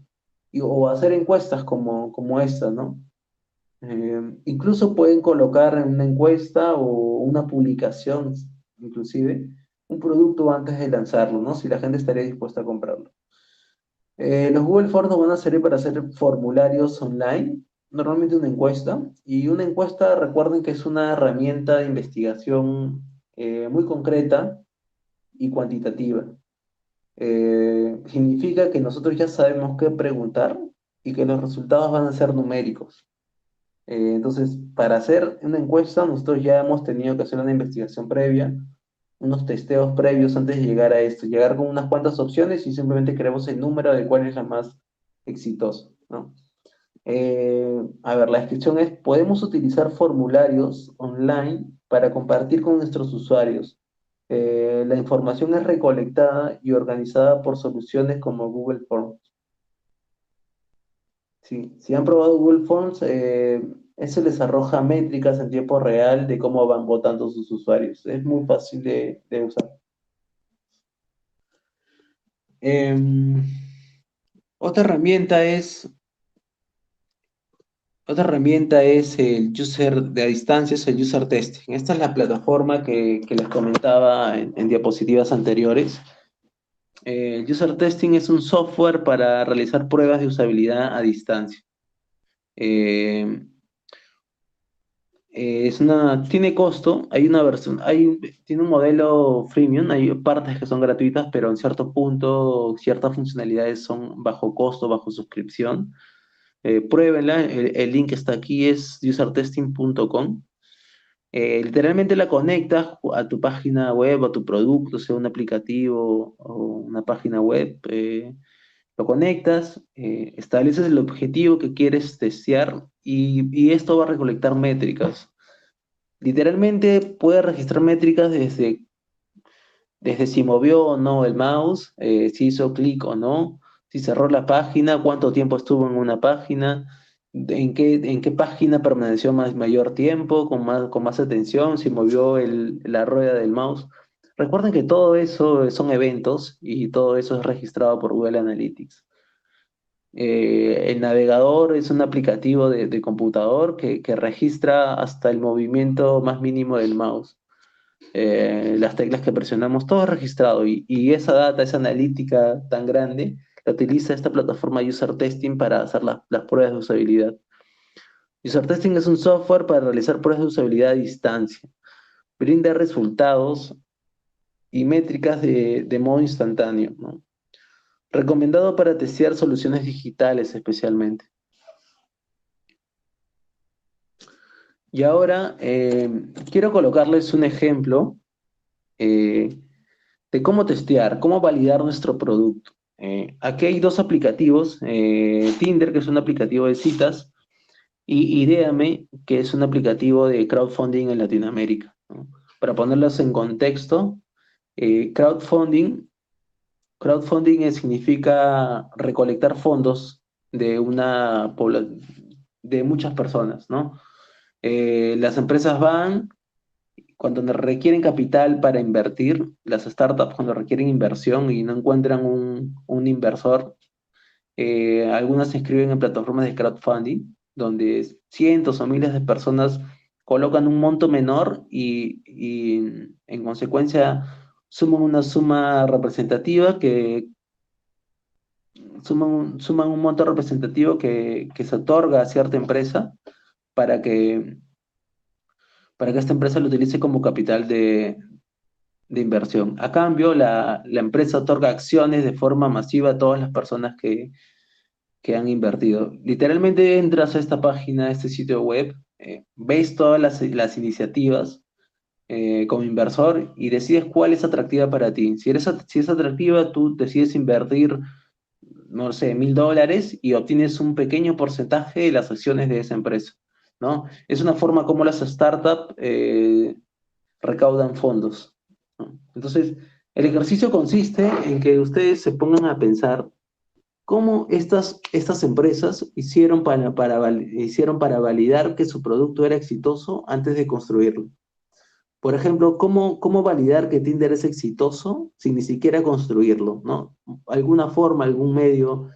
o hacer encuestas como esta, ¿no? Incluso pueden colocar en una encuesta o una publicación, inclusive, un producto antes de lanzarlo, ¿no? Si la gente estaría dispuesta a comprarlo. Los Google Forms nos van a servir para hacer formularios online, normalmente una encuesta. Y una encuesta, recuerden que es una herramienta de investigación muy concreta y cuantitativa. Significa que nosotros ya sabemos qué preguntar y que los resultados van a ser numéricos. Entonces, para hacer una encuesta, nosotros ya hemos tenido que hacer una investigación previa, unos testeos previos antes de llegar a esto, llegar con unas cuantas opciones y simplemente queremos el número de cuál es la más exitosa, ¿no? A ver, la descripción es, podemos utilizar formularios online para compartir con nuestros usuarios. La información es recolectada y organizada por soluciones como Google Forms. Sí, si han probado Google Forms, eso les arroja métricas en tiempo real de cómo van votando sus usuarios. Es muy fácil de usar. Em, otra herramienta es, otra herramienta es el user de a distancia, es el user testing. Esta es la plataforma que les comentaba en diapositivas anteriores. El user testing es un software para realizar pruebas de usabilidad a distancia. Eh, tiene costo, hay una versión, tiene un modelo freemium, hay partes que son gratuitas, pero en cierto punto ciertas funcionalidades son bajo costo, bajo suscripción. Pruébenla, el link está aquí, es usertesting.com. Literalmente la conectas a tu página web, a tu producto, sea un aplicativo o una página web. Lo conectas, estableces el objetivo que quieres testear y esto va a recolectar métricas. Literalmente puede registrar métricas desde si movió o no el mouse, si hizo clic o no, si cerró la página, cuánto tiempo estuvo en una página, en qué página permaneció mayor tiempo, con más atención, si movió la rueda del mouse. Recuerden que todo eso son eventos y todo eso es registrado por Google Analytics. El navegador es un aplicativo de computador que registra hasta el movimiento más mínimo del mouse, las teclas que presionamos, todo es registrado y esa data, esa analítica tan grande, la utiliza esta plataforma User Testing para hacer las pruebas de usabilidad. User Testing es un software para realizar pruebas de usabilidad a distancia. Brinda resultados y métricas de modo instantáneo, ¿no? Recomendado para testear soluciones digitales especialmente. Y ahora quiero colocarles un ejemplo eh, de cómo testear, cómo validar nuestro producto. Aquí hay dos aplicativos, Tinder, que es un aplicativo de citas, y Ideame, que es un aplicativo de crowdfunding en Latinoamérica, ¿no? Para ponerlos en contexto, eh, crowdfunding, crowdfunding significa recolectar fondos de de muchas personas, ¿no? Las empresas van cuando requieren capital para invertir, las startups cuando requieren inversión y no encuentran un inversor, algunas se inscriben en plataformas de crowdfunding, donde cientos o miles de personas colocan un monto menor y en consecuencia suman una suma representativa suman un monto representativo que se otorga a cierta empresa para que, para que esta empresa lo utilice como capital de inversión. A cambio, la empresa otorga acciones de forma masiva a todas las personas que han invertido. Literalmente entras a esta página, a este sitio web, ves todas las iniciativas como inversor y decides cuál es atractiva para ti. Si es atractiva, tú decides invertir, no sé, $1.000 y obtienes un pequeño porcentaje de las acciones de esa empresa, ¿no? Es una forma como las startups recaudan fondos, ¿no? Entonces, el ejercicio consiste en que ustedes se pongan a pensar cómo estas empresas hicieron para validar que su producto era exitoso antes de construirlo. Por ejemplo, ¿cómo validar que Tinder es exitoso sin ni siquiera construirlo, ¿no? Alguna forma, algún medio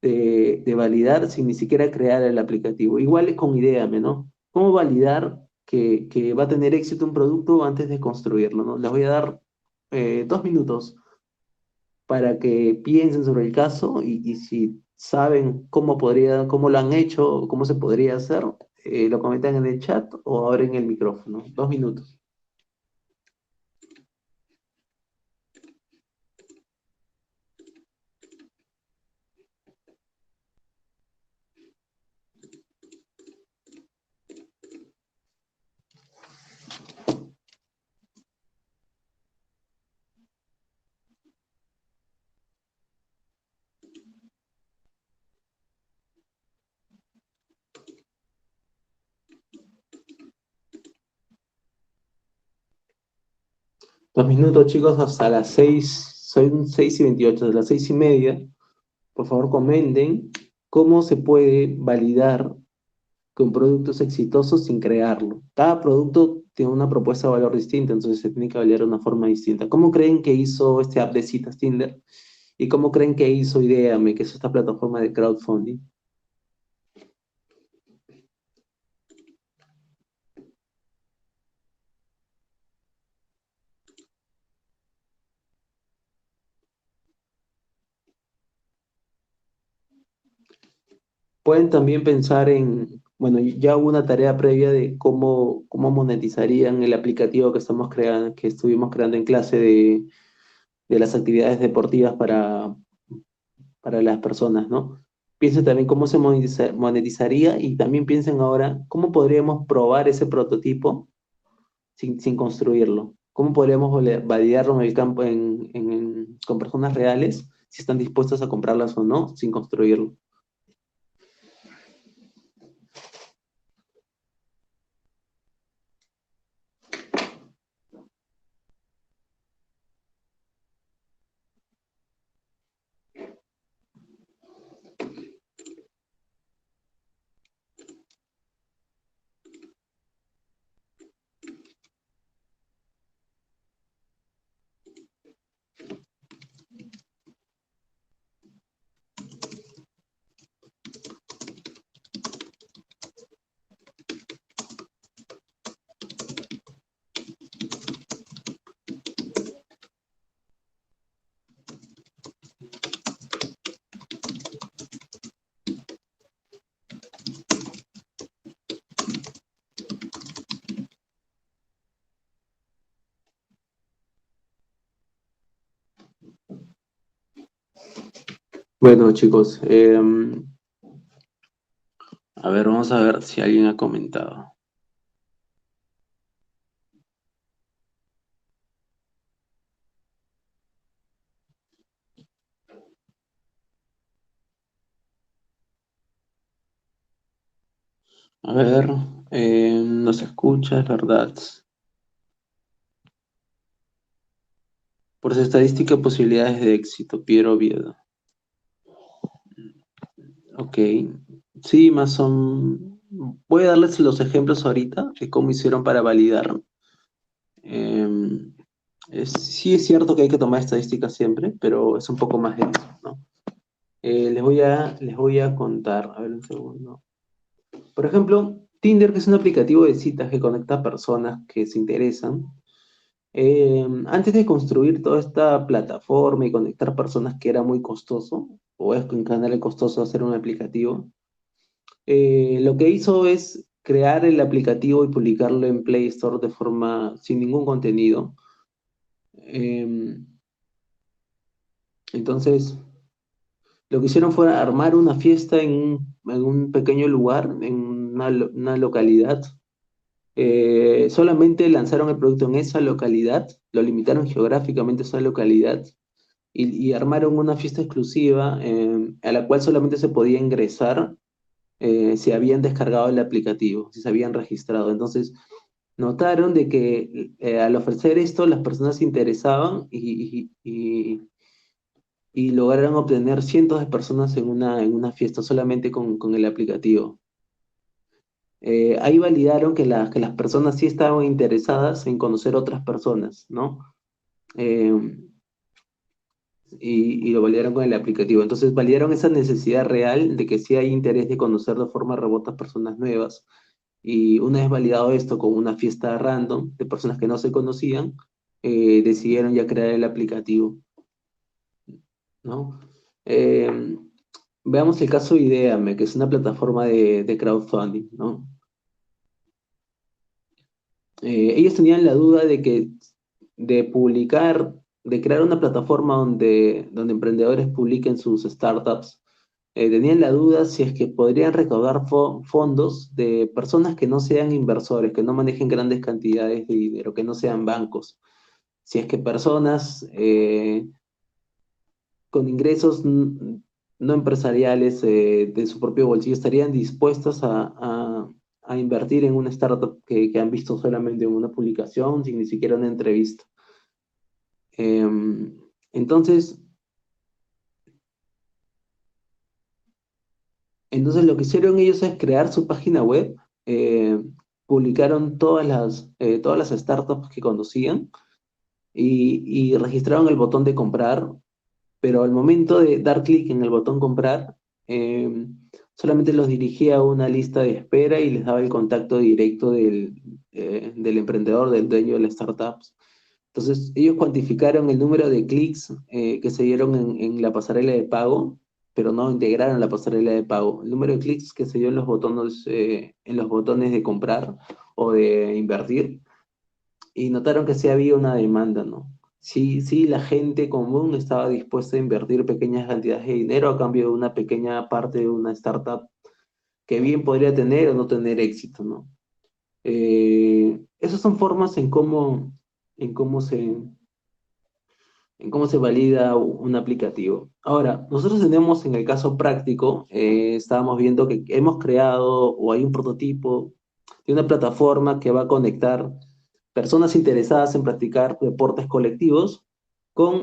de validar sin ni siquiera crear el aplicativo. Igual es con Ideame, ¿no? ¿Cómo validar que va a tener éxito un producto antes de construirlo, ¿no? Les voy a dar 2 minutos para que piensen sobre el caso y si saben cómo lo han hecho, cómo se podría hacer, lo comentan en el chat o abren el micrófono. 2 minutos. 2 minutos, chicos, hasta las 6, son 6:28, de las 6:30. Por favor, comenten cómo se puede validar que un producto es exitoso sin crearlo. Cada producto tiene una propuesta de valor distinta, entonces se tiene que validar de una forma distinta. ¿Cómo creen que hizo este app de citas Tinder? ¿Y cómo creen que hizo Ideame, que es esta plataforma de crowdfunding? Pueden también pensar bueno, ya hubo una tarea previa de cómo monetizarían el aplicativo que que estuvimos creando en clase de las actividades deportivas para las personas, ¿no? Piensen también cómo se monetizaría y también piensen ahora cómo podríamos probar ese prototipo sin construirlo. ¿Cómo podríamos validarlo en el campo con personas reales, si están dispuestas a comprarlas o no, sin construirlo? Bueno, chicos, a ver, vamos a ver si alguien ha comentado. A ver, no se escucha, es verdad. Por su estadística, posibilidades de éxito, Piero Oviedo. Ok, sí, más son... Voy a darles los ejemplos ahorita de cómo hicieron para validar. Eh, sí es cierto que hay que tomar estadísticas siempre, pero es un poco más denso, ¿no? Les voy a contar, a ver un segundo. Por ejemplo, Tinder, que es un aplicativo de citas que conecta a personas que se interesan. Antes de construir toda esta plataforma y conectar personas que era muy costoso, o es en canal costoso hacer un aplicativo, lo que hizo es crear el aplicativo y publicarlo en Play Store de forma sin ningún contenido. Eh, entonces, lo que hicieron fue armar una fiesta en un pequeño lugar, en una localidad. Solamente lanzaron el producto en esa localidad, lo limitaron geográficamente a esa localidad y armaron una fiesta exclusiva a la cual solamente se podía ingresar si habían descargado el aplicativo, si se habían registrado. Entonces, notaron de que al ofrecer esto las personas se interesaban y lograron obtener cientos de personas en una fiesta solamente con el aplicativo. Ahí validaron que las personas sí estaban interesadas en conocer otras personas, ¿no? Eh, y lo validaron con el aplicativo. Entonces validaron esa necesidad real de que sí hay interés de conocer de forma remota personas nuevas. Y una vez validado esto con una fiesta random de personas que no se conocían, decidieron ya crear el aplicativo, ¿no? Eh, Veamos el caso de Ideame, que es una plataforma de crowdfunding, ¿no? Ellos tenían la duda de publicar, de crear una plataforma donde emprendedores publiquen sus startups. Tenían la duda si es que podrían recaudar fondos de personas que no sean inversores, que no manejen grandes cantidades de dinero, que no sean bancos. Si es que personas con ingresos no empresariales de su propio bolsillo estarían dispuestos a invertir en una startup que han visto solamente en una publicación, sin ni siquiera una entrevista. Entonces, entonces lo que hicieron ellos es crear su página web, eh, publicaron todas las startups que conocían y registraron el botón de comprar, pero al momento de dar clic en el botón comprar, solamente los dirigía a una lista de espera y les daba el contacto directo del emprendedor, del dueño de las startups. Entonces, ellos cuantificaron el número de clics que se dieron en la pasarela de pago, pero no integraron la pasarela de pago. El número de clics que se dio en los botones de comprar o de invertir, y notaron que sí había una demanda, ¿no? Sí, sí, la gente común estaba dispuesta a invertir pequeñas cantidades de dinero a cambio de una pequeña parte de una startup que bien podría tener o no tener éxito, ¿no? Esas son formas en cómo se, en cómo se valida un aplicativo. Ahora, nosotros tenemos en el caso práctico, estábamos viendo que hemos creado o hay un prototipo de una plataforma que va a conectar personas interesadas en practicar deportes colectivos con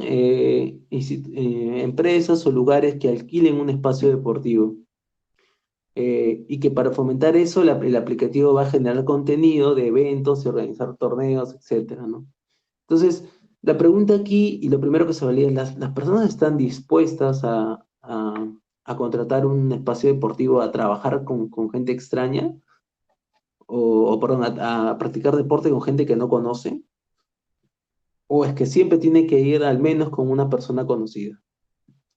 empresas o lugares que alquilen un espacio deportivo. Y que para fomentar eso, el aplicativo va a generar contenido de eventos y organizar torneos, etcétera, ¿no? Entonces, la pregunta aquí y lo primero que se valida es, ¿las personas están dispuestas a contratar un espacio deportivo, a trabajar con gente extraña? Perdón, a practicar deporte con gente que no conoce? ¿O es que siempre tiene que ir al menos con una persona conocida?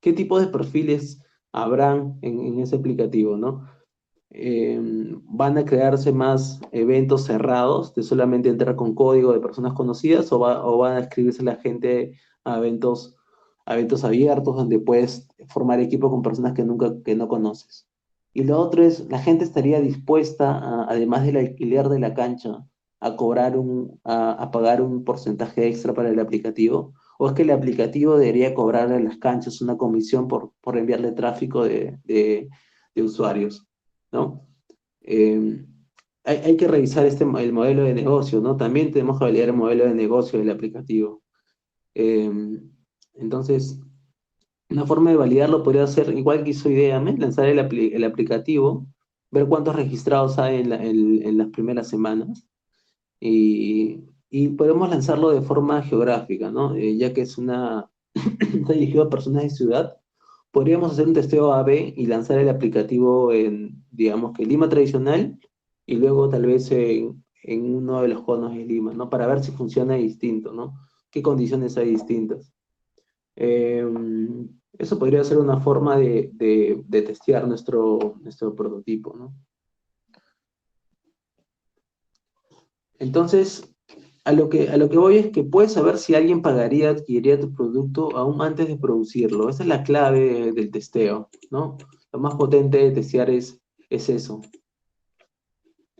¿Qué tipo de perfiles habrán en ese aplicativo, no? ¿Van a crearse más eventos cerrados de solamente entrar con código de personas conocidas o va a escribirse la gente a eventos a eventos abiertos donde puedes formar equipo con personas que no conoces. Y lo otro es, la gente estaría dispuesta, además del alquiler de la cancha, a a pagar un porcentaje extra para el aplicativo, o es que el aplicativo debería cobrar a las canchas una comisión por enviarle tráfico de usuarios, ¿no? Eh, hay que revisar el modelo de negocio, ¿no? También tenemos que validar el modelo de negocio del aplicativo. Eh, entonces, una forma de validarlo podría ser, igual que hizo Ideame, lanzar el aplicativo, ver cuántos registrados hay en las primeras semanas y podemos lanzarlo de forma geográfica, ¿no? Ya que está dirigido a personas de ciudad, podríamos hacer un testeo A/B y lanzar el aplicativo en, digamos que Lima tradicional y luego tal vez en uno de los conos de Lima, ¿no? Para ver si funciona distinto, ¿no? ¿Qué condiciones hay distintas? Eh, Eso podría ser una forma de testear nuestro prototipo, ¿no? Entonces, a lo que voy es que puedes saber si alguien pagaría, adquiriría tu producto aún antes de producirlo. Esa es la clave del testeo, ¿no? Lo más potente de testear es eso.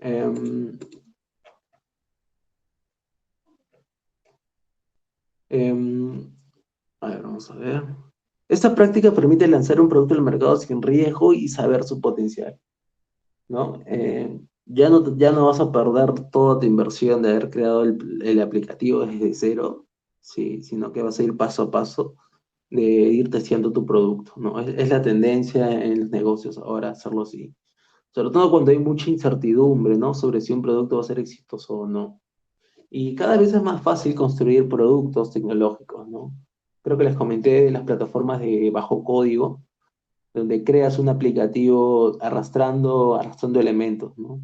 Em, em, a ver, vamos a ver. Esta práctica permite lanzar un producto al mercado sin riesgo y saber su potencial, ¿no? Ya no vas a perder toda tu inversión de haber creado el aplicativo desde cero, sí, sino que vas a ir paso a paso de ir testeando tu producto, ¿no? Es la tendencia en los negocios ahora hacerlo así. Sobre todo cuando hay mucha incertidumbre, ¿no? Sobre si un producto va a ser exitoso o no. Y cada vez es más fácil construir productos tecnológicos, ¿no? Creo que les comenté de las plataformas de bajo código, donde creas un aplicativo arrastrando elementos, ¿no?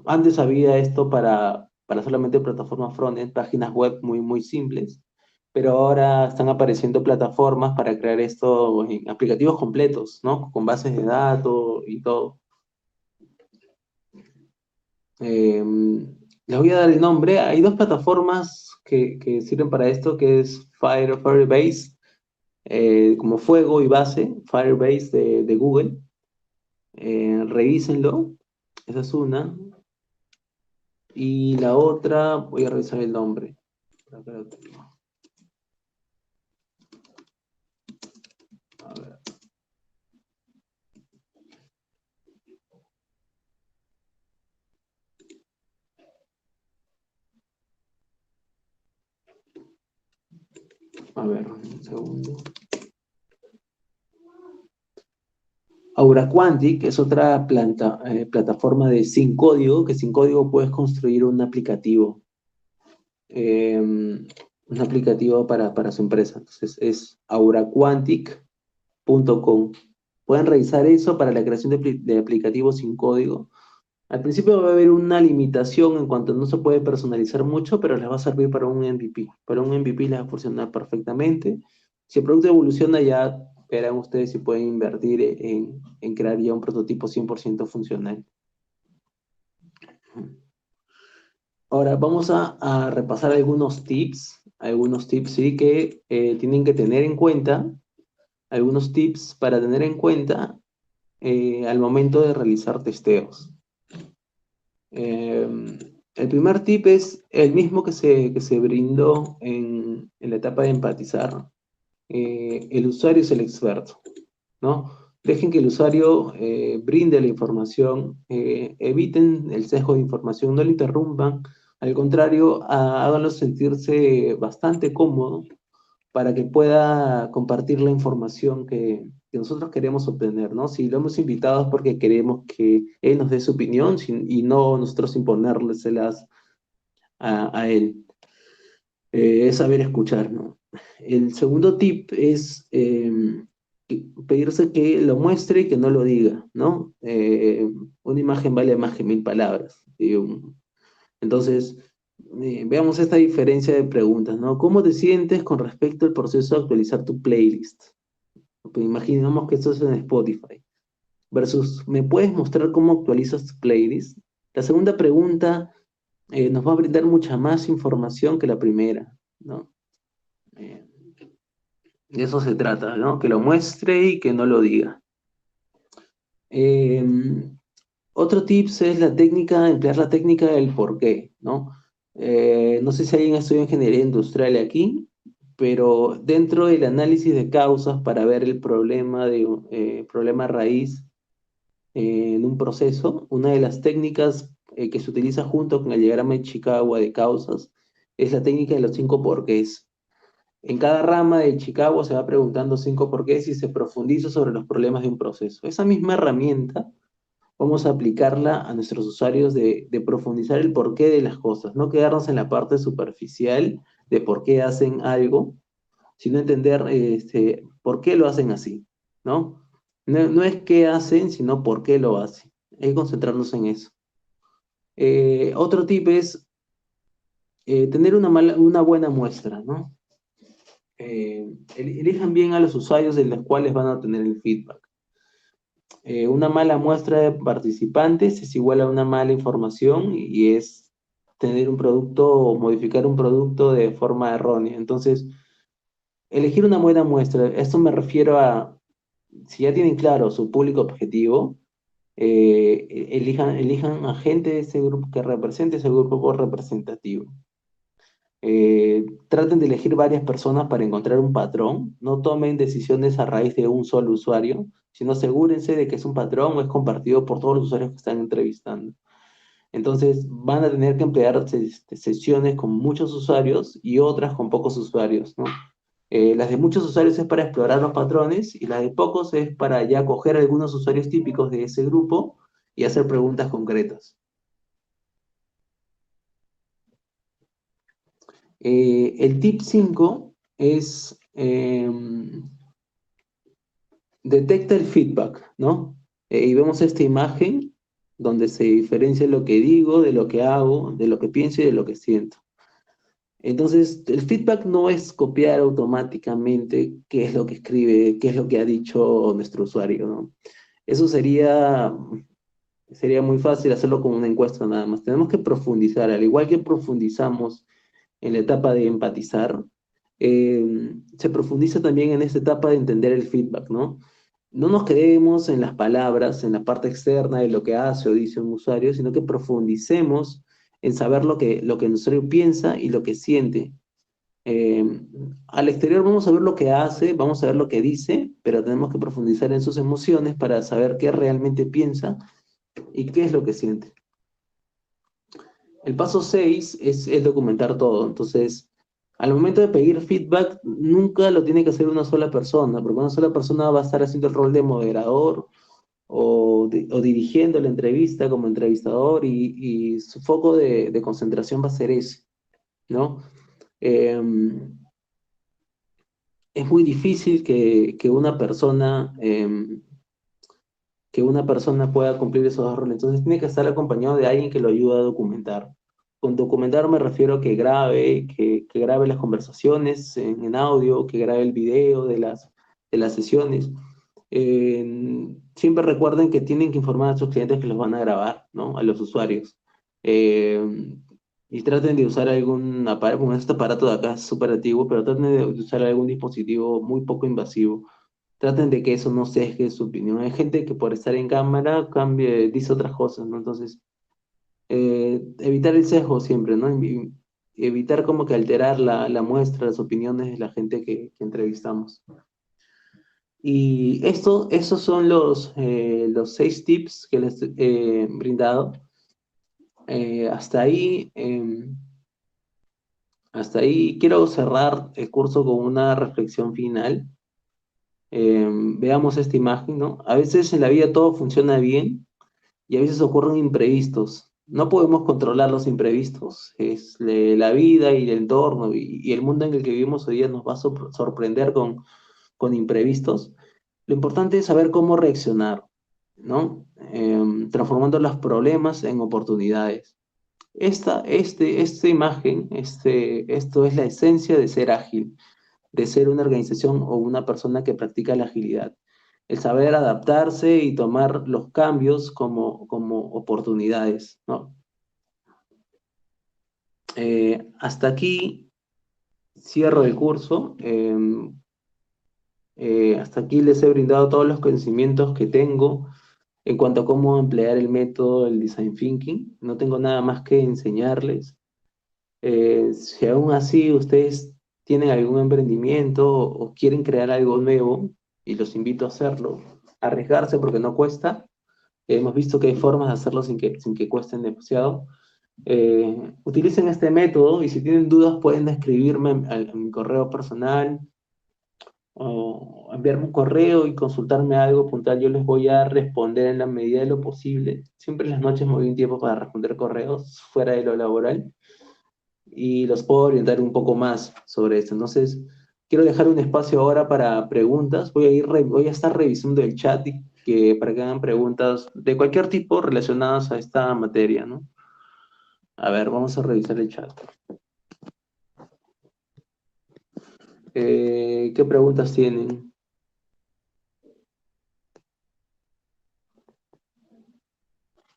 Antes había esto para solamente plataformas frontend, páginas web muy simples, pero ahora están apareciendo plataformas para crear esto en aplicativos completos, ¿no? Con bases de datos y todo. Eh, Les voy a dar el nombre. Hay dos plataformas que sirven para esto, que es Firebase, como fuego y base, Firebase de Google. Revísenlo. Esa es una. Y la otra, voy a revisar el nombre. Acá lo tengo. A ver. A ver, un segundo. Aura Quantic es otra plataforma de sin código, que sin código puedes construir un aplicativo para su empresa. Entonces es auraquantic.com. Pueden revisar eso para la creación de aplicativos sin código. Al principio va a haber una limitación en cuanto no se puede personalizar mucho, pero les va a servir para un MVP. Para un MVP les va a funcionar perfectamente. Si el producto evoluciona, ya verán ustedes si pueden invertir en crear ya un prototipo 100% funcional. Ahora vamos a repasar algunos tips sí, que tienen que tener en cuenta, algunos tips para tener en cuenta al momento de realizar testeos. Eh, el primer tip es el mismo que se brindó en la etapa de empatizar. El usuario es el experto, ¿no? Dejen que el usuario brinde la información, eviten el sesgo de información, no lo interrumpan, al contrario, háganlo sentirse bastante cómodo para que pueda compartir la información que nosotros queremos obtener, ¿no? Si lo hemos invitado es porque queremos que él nos dé su opinión y no nosotros imponérselas a él. Es saber escuchar, ¿no? El segundo tip es pedirse que lo muestre y que no lo diga, ¿no? Una imagen vale más que mil palabras. Entonces, veamos esta diferencia de preguntas, ¿no? ¿Cómo te sientes con respecto al proceso de actualizar tu playlist? Pues imaginemos que esto es en Spotify. Versus, ¿me puedes mostrar cómo actualizas tu playlist? La segunda pregunta nos va a brindar mucha más información que la primera, ¿no? Eh, De eso se trata, ¿no? Que lo muestre y que no lo diga. Eh, Otro tips es emplear la técnica del por qué, ¿no? No sé si alguien estudia ingeniería industrial aquí, pero dentro del análisis de causas para ver el problema raíz en un proceso, una de las técnicas que se utiliza junto con el diagrama de Chicago de causas es la técnica de los 5 porqués. En cada rama de Chicago se va preguntando 5 porqués y se profundiza sobre los problemas de un proceso. Esa misma herramienta vamos a aplicarla a nuestros usuarios de profundizar el porqué de las cosas, no quedarnos en la parte superficial de por qué hacen algo, sino entender por qué lo hacen así, ¿no? No es qué hacen, sino por qué lo hacen. Hay que concentrarnos en eso. Otro tip es tener una buena muestra, ¿no? Elijan bien a los usuarios de los cuales van a obtener el feedback. Una mala muestra de participantes es igual a una mala información y es tener un producto o modificar un producto de forma errónea. Entonces, elegir una buena muestra, esto me refiero a, si ya tienen claro su público objetivo, elijan a gente de ese grupo que represente ese grupo representativo. Traten de elegir varias personas para encontrar un patrón. No tomen decisiones a raíz de un solo usuario, sino asegúrense de que es un patrón o es compartido por todos los usuarios que están entrevistando. Entonces, van a tener que emplear sesiones con muchos usuarios y otras con pocos usuarios, ¿no? Las de muchos usuarios es para explorar los patrones y las de pocos es para ya coger algunos usuarios típicos de ese grupo y hacer preguntas concretas. El tip 5 es detecta el feedback, ¿no? Y vemos esta imagen donde se diferencia lo que digo, de lo que hago, de lo que pienso y de lo que siento. Entonces, el feedback no es copiar automáticamente qué es lo que escribe, qué es lo que ha dicho nuestro usuario, ¿no? Eso sería muy fácil hacerlo con una encuesta nada más. Tenemos que profundizar, al igual que profundizamos en la etapa de empatizar, se profundiza también en esta etapa de entender el feedback, ¿no? No nos quedemos en las palabras, en la parte externa de lo que hace o dice un usuario, sino que profundicemos en saber lo que el usuario piensa y lo que siente. Eh, Al exterior vamos a ver lo que hace, vamos a ver lo que dice, pero tenemos que profundizar en sus emociones para saber qué realmente piensa y qué es lo que siente. El paso 6 es documentar todo. Entonces, al momento de pedir feedback, nunca lo tiene que hacer una sola persona, porque una sola persona va a estar haciendo el rol de moderador o dirigiendo la entrevista como entrevistador y su foco de concentración va a ser ese, ¿no? Eh, es muy difícil que una persona pueda cumplir esos dos roles. Entonces tiene que estar acompañado de alguien que lo ayude a documentar. Con documentar me refiero a que grabe las conversaciones en audio, que grabe el video de las sesiones. Siempre recuerden que tienen que informar a sus clientes que los van a grabar, ¿no? A los usuarios. Eh, y traten de usar algún aparato, como este aparato de acá es súper antiguo, pero traten de usar algún dispositivo muy poco invasivo. Traten de que eso no sesgue su opinión. Hay gente que por estar en cámara dice otras cosas, ¿no? Entonces, evitar el sesgo siempre, ¿no? Evitar como que alterar la muestra, las opiniones de la gente que entrevistamos. Y esos son los 6 tips que les he brindado. Hasta ahí, quiero cerrar el curso con una reflexión final. Veamos esta imagen, ¿no? A veces en la vida todo funciona bien y a veces ocurren imprevistos. No podemos controlar los imprevistos. La vida y el entorno y el mundo en el que vivimos hoy día nos va a sorprender con imprevistos. Lo importante es saber cómo reaccionar, ¿no? Transformando los problemas en oportunidades. Esta imagen, esto es la esencia de ser ágil, de ser una organización o una persona que practica la agilidad. El saber adaptarse y tomar los cambios como oportunidades, ¿no? Hasta aquí cierro el curso. Hasta aquí les he brindado todos los conocimientos que tengo en cuanto a cómo emplear el método del Design Thinking. No tengo nada más que enseñarles. Si aún así ustedes tienen algún emprendimiento o quieren crear algo nuevo, y los invito a hacerlo, arriesgarse porque no cuesta. Hemos visto que hay formas de hacerlo sin que cuesten demasiado. Utilicen este método y si tienen dudas pueden escribirme a mi correo personal o enviarme un correo y consultarme algo puntual. Yo les voy a responder en la medida de lo posible. Siempre en las noches me doy un tiempo para responder correos fuera de lo laboral y los puedo orientar un poco más sobre esto. Entonces, quiero dejar un espacio ahora para preguntas. Voy a estar revisando el chat para que hagan preguntas de cualquier tipo relacionadas a esta materia, ¿no? A ver, vamos a revisar el chat. ¿Qué preguntas tienen?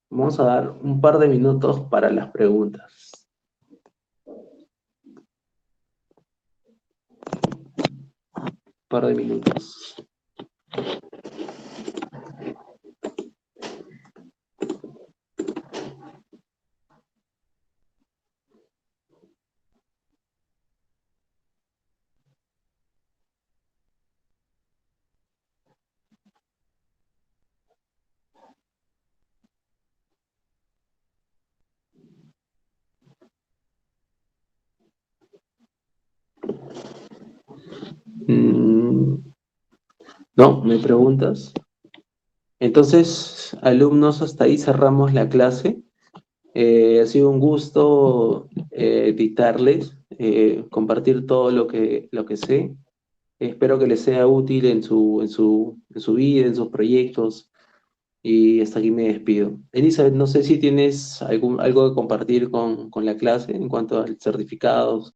Vamos a dar un par de minutos para las preguntas. Un par de minutos. No, ¿me preguntas? Entonces, alumnos, hasta ahí cerramos la clase. Ha sido un gusto dictarles, compartir todo lo que sé. Espero que les sea útil en su vida, en sus proyectos. Y hasta aquí me despido. Elizabeth, no sé si tienes algo que compartir con la clase en cuanto al certificado.